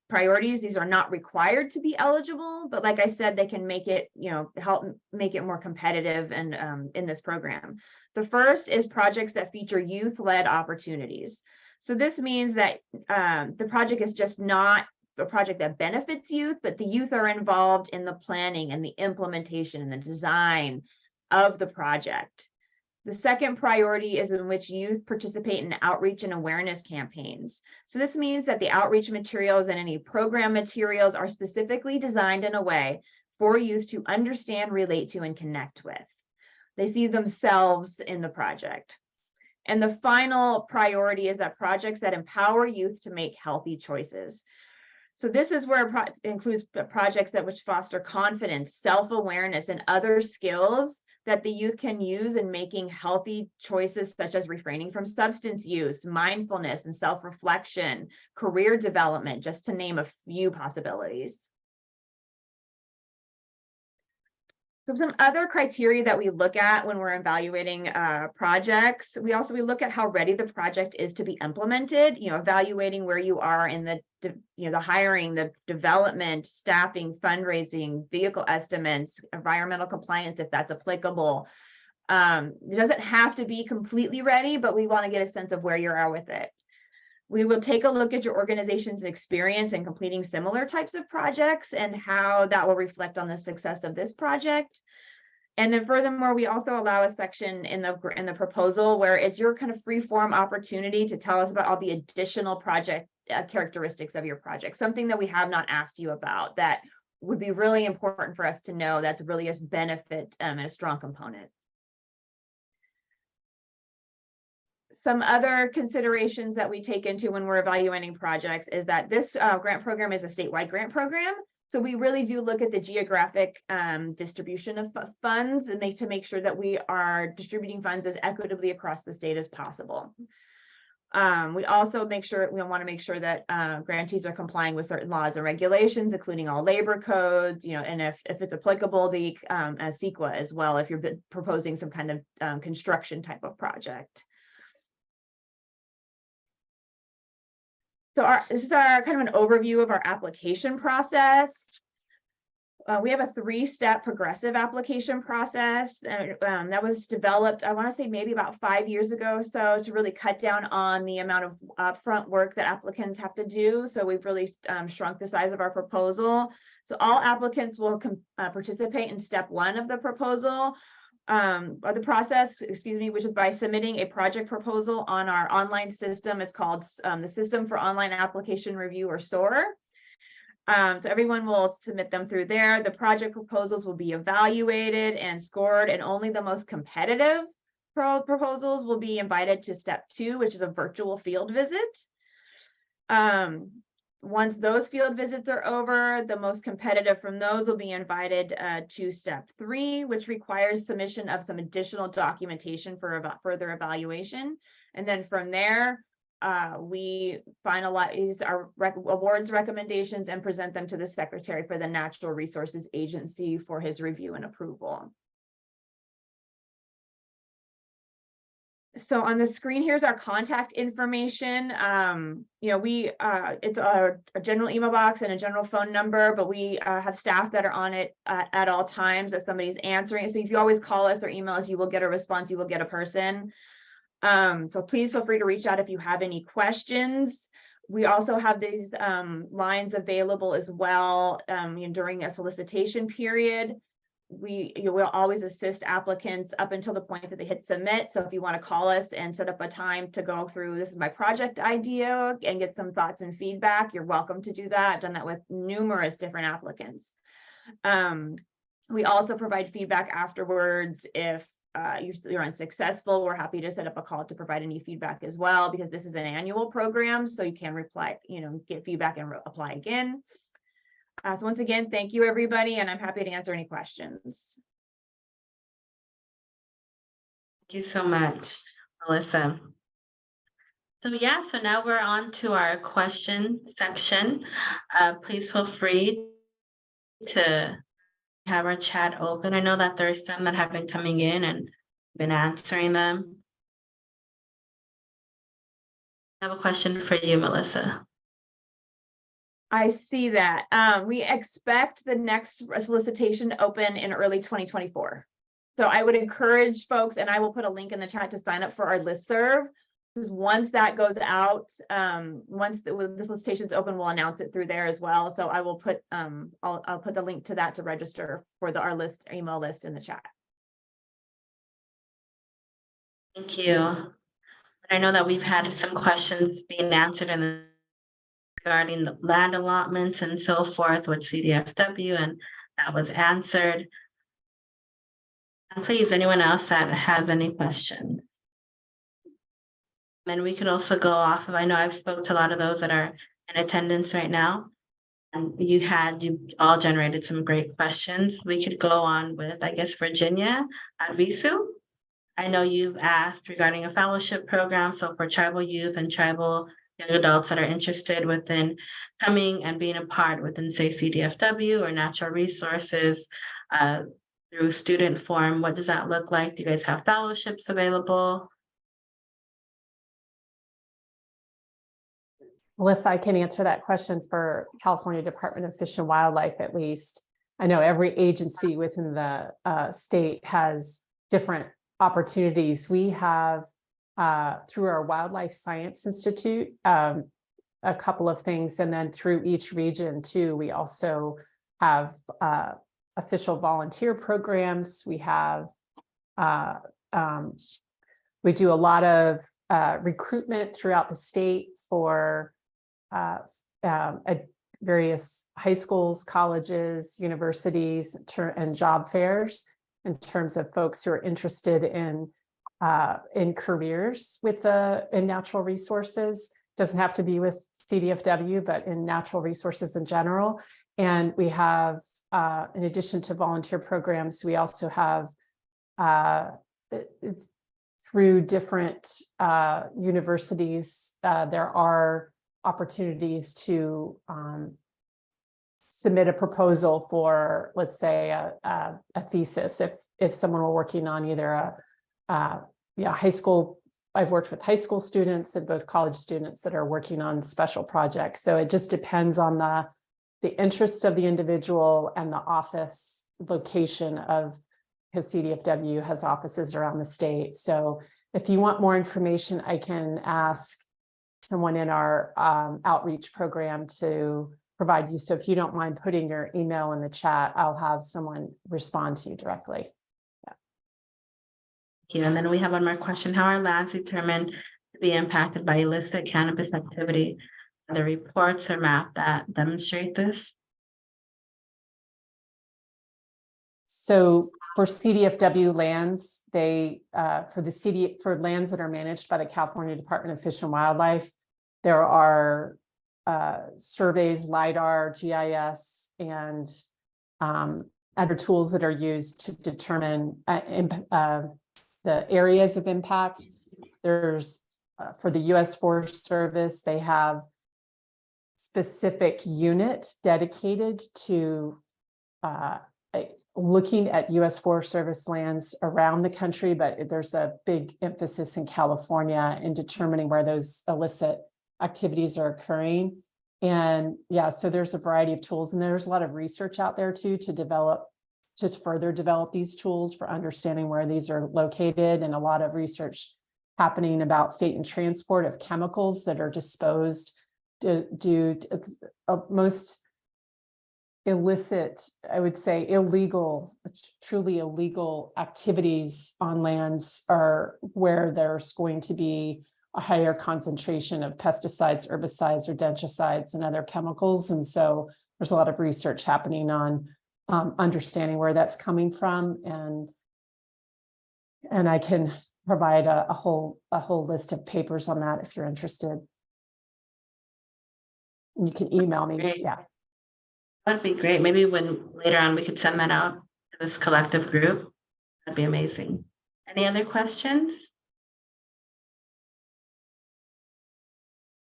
priorities. These are not required to be eligible, but like I said, they can make it, help make it more competitive and in this program. The first is projects that feature youth-led opportunities. So this means that the project is just not a project that benefits youth, but the youth are involved in the planning and the implementation and the design of the project. The second priority is in which youth participate in outreach and awareness campaigns. So this means that the outreach materials and any program materials are specifically designed in a way for youth to understand, relate to, and connect with. They see themselves in the project. And the final priority is that projects that empower youth to make healthy choices. So this is where it includes projects that which foster confidence, self-awareness, and other skills that the youth can use in making healthy choices, such as refraining from substance use, mindfulness and self-reflection, career development, just to name a few possibilities. So some other criteria that we look at when we're evaluating projects, we look at how ready the project is to be implemented, evaluating where you are in the hiring, the development, staffing, fundraising, vehicle estimates, environmental compliance, if that's applicable. It doesn't have to be completely ready, but we want to get a sense of where you are with it. We will take a look at your organization's experience in completing similar types of projects and how that will reflect on the success of this project. And then furthermore, we also allow a section in the proposal where it's your kind of free form opportunity to tell us about all the additional project characteristics of your project, something that we have not asked you about that would be really important for us to know. That's really a benefit and a strong component. Some other considerations that we take into when we're evaluating projects is that this grant program is a statewide grant program. So we really do look at the geographic distribution of funds and to make sure that we are distributing funds as equitably across the state as possible. We also want to make sure that grantees are complying with certain laws and regulations, including all labor codes, and if it's applicable, the CEQA as well, if you're proposing some kind of construction type of project. So this is our kind of an overview of our application process. We have a 3-step progressive application process that was developed, I want to say maybe about 5 years ago, so to really cut down on the amount of upfront work that applicants have to do. So we've really shrunk the size of our proposal. So all applicants will participate in step 1 of the proposal. Or the process, which is by submitting a project proposal on our online system. It's called the System for Online Application Review, or SOAR. So everyone will submit them through there. The project proposals will be evaluated and scored, and only the most competitive proposals will be invited to step 2, which is a virtual field visit. Once those field visits are over, the most competitive from those will be invited to step 3, which requires submission of some additional documentation for further evaluation. And then from there, we finalize our awards recommendations and present them to the Secretary for the Natural Resources Agency for his review and approval. So on the screen, here's our contact information. You know, it's a general email box and a general phone number, but we have staff that are on it at all times as somebody's answering. So if you always call us or email us, you will get a response, you will get a person. So please feel free to reach out if you have any questions. We also have these lines available as well during a solicitation period. You will always assist applicants up until the point that they hit submit. So if you want to call us and set up a time to go through, this is my project idea, and get some thoughts and feedback, you're welcome to do that. I've done that with numerous different applicants. We also provide feedback afterwards. If you're unsuccessful, we're happy to set up a call to provide any feedback as well, because this is an annual program, so you can reply, get feedback and apply again. So once again, thank you, everybody, and I'm happy to answer any questions. Thank you so much, Melissa. So yeah, so now we're on to our question section. Please feel free to have our chat open. I know that there's some that have been coming in and been answering them. I have a question for you, Melissa. I see that. We expect the next solicitation to open in early 2024. So I would encourage folks, and I will put a link in the chat to sign up for our listserv, because once that goes out, once the solicitation's open, we'll announce it through there as well. So I will put, I'll put the link to that to register for our email list in the chat. Thank you. I know that we've had some questions being answered regarding the land allotments and so forth with CDFW, and that was answered. And please, anyone else that has any questions? And we could also go off of, I know I've spoke to a lot of those that are in attendance right now, and you all generated some great questions. We could go on with, I guess, Virginia Advisu. I know you've asked regarding a fellowship program, so for tribal youth and tribal young adults that are interested within coming and being a part within, say, CDFW or natural resources through student form, what does that look like? Do you guys have fellowships available? Melissa, I can answer that question for California Department of Fish and Wildlife, at least. I know every agency within the state has different opportunities. We have, through our Wildlife Science Institute, a couple of things, and then through each region too, we also have official volunteer programs. We have, we do a lot of recruitment throughout the state for at various high schools, colleges, universities, and job fairs, in terms of folks who are interested in careers in natural resources. Doesn't have to be with CDFW, but in natural resources in general. And we have, in addition to volunteer programs, we also have through different universities, there are opportunities to submit a proposal for, let's say, a thesis. If someone were working on either high school, I've worked with high school students and both college students that are working on special projects. So it just depends on the interests of the individual and the office location of, because CDFW has offices around the state. So if you want more information, I can ask someone in our outreach program to provide you. So if you don't mind putting your email in the chat, I'll have someone respond to you directly. Thank you. And then we have one more question. How are lands determined to be impacted by illicit cannabis activity? Are there reports or map that demonstrate this? So for CDFW lands, they for lands that are managed by the California Department of Fish and Wildlife, there are surveys, LiDAR, GIS, and other tools that are used to determine the areas of impact. There's for the U.S. Forest Service, they have specific unit dedicated to looking at U.S. Forest Service lands around the country, but there's a big emphasis in California in determining where those illicit activities are occurring. And yeah, so there's a variety of tools, and there's a lot of research out there too to further develop these tools for understanding where these are located, and a lot of research happening about fate and transport of chemicals that are disposed due to most illicit, I would say illegal, truly illegal activities on lands are where there's going to be a higher concentration of pesticides, herbicides, rodenticides, and other chemicals. And so there's a lot of research happening on understanding where that's coming from. And I can provide a whole list of papers on that if you're interested. You can email me. Great. Yeah. That'd be great. Maybe when later on we could send that out to this collective group. That'd be amazing. Any other questions?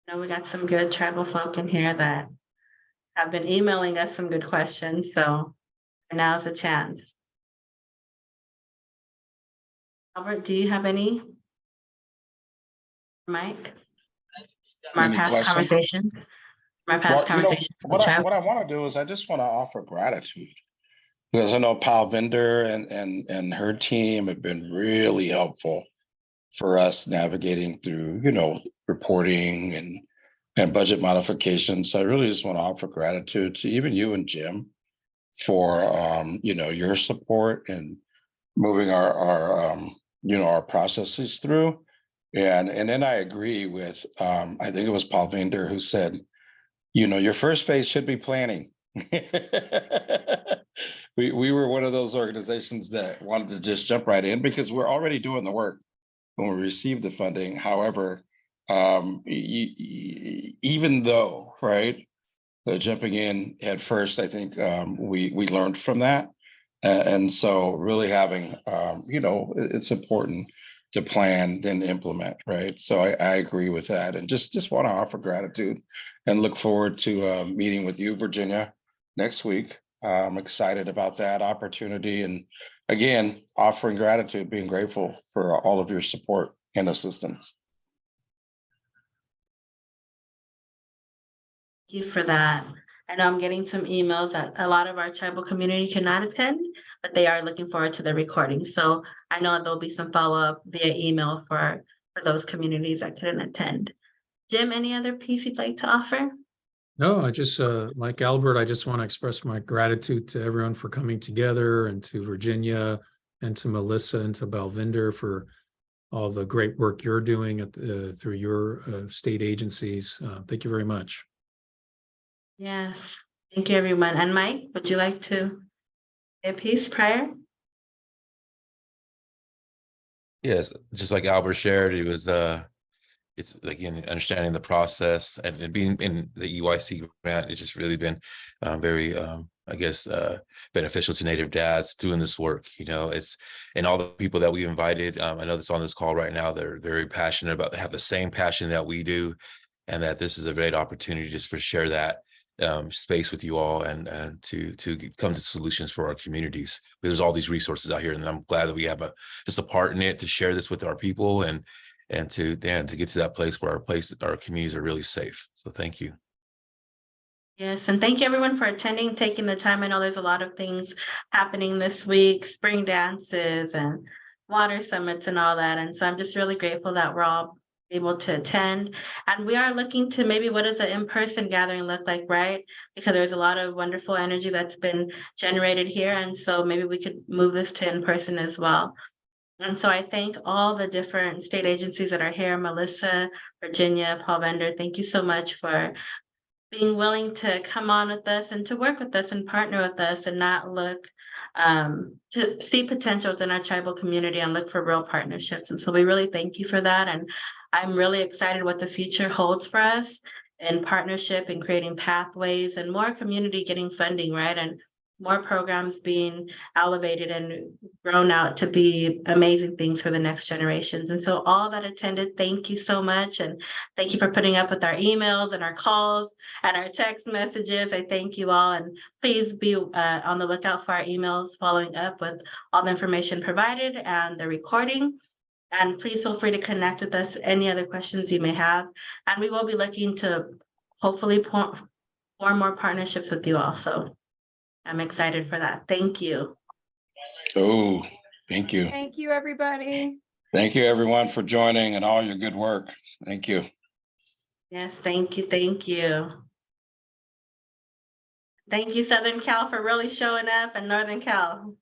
I know we got some good tribal folk in here that have been emailing us some good questions, so now's a chance. Albert, do you have any? Mike? From our Any past questions? conversations? From our past Well, you know, conversations with the tribe? what I want to do is I just want to offer gratitude, because I know Pal Vinder and her team have been really helpful for us navigating through, you know, reporting and budget modifications. So I really just want to offer gratitude to even you and Jim for you know, your support and moving our you know, our processes through. And then I agree with I think it was Paul Vinder who said, you know, your first phase should be planning. We were one of those organizations that wanted to just jump right in because we're already doing the work when we received the funding. However, even though, right, jumping in head first, I think we learned from that. And so really having, you know, it's important to plan, then implement, right? So I agree with that, and just want to offer gratitude and look forward to meeting with you, Virginia, next week. I'm excited about that opportunity, and again, offering gratitude, being grateful for all of your support and assistance. Thank you for that. I know I'm getting some emails that a lot of our tribal community cannot attend, but they are looking forward to the recording. So I know there'll be some follow-up via email for those communities that couldn't attend. Jim, any other piece you'd like to offer? No, I just, like Albert, I just want to express my gratitude to everyone for coming together, and to Virginia and to Melissa and to Balvinder for all the great work you're doing at through your state agencies. Thank you very much. Yes, thank you, everyone. And Mike, would you like to say a piece prior? Yes, just like Albert shared, it was it's again understanding the process and being in the EYC grant. It's just really been very I guess beneficial to Native dads doing this work. You know, it's, and all the people that we invited. I know that's on this call right now. They're very passionate about. They have the same passion that we do, and that this is a great opportunity just for share that space with you all and to come to solutions for our communities. There's all these resources out here, and I'm glad that we have just a part in it to share this with our people and to get to that place where our communities are really safe. So thank you. Yes, and thank you everyone for attending, taking the time. I know there's a lot of things happening this week, spring dances and water summits and all that. And so I'm just really grateful that we're all able to attend. And we are looking to maybe what does an in-person gathering look like, right? Because there's a lot of wonderful energy that's been generated here. And so maybe we could move this to in-person as well. And so I thank all the different state agencies that are here, Melissa, Virginia, Paul Bender. Thank you so much for being willing to come on with us and to work with us and partner with us and not look to see potential within our tribal community and look for real partnerships. And so we really thank you for that. And I'm really excited what the future holds for us. in partnership and creating pathways and more community getting funding, right? And more programs being elevated and grown out to be amazing things for the next generations. And so all that attended, thank you so much. And thank you for putting up with our emails and our calls and our text messages. I thank you all. And please be on the lookout for our emails following up with all the information provided and the recording. And please feel free to connect with us, any other questions you may have. And we will be looking to hopefully form more partnerships with you also. I'm excited for that. Thank you. Oh, thank you. Thank you, everybody. Thank you, everyone, for joining and all your good work. Thank you. Yes, thank you, thank you. Thank you, Southern Cal, for really showing up, and Northern Cal.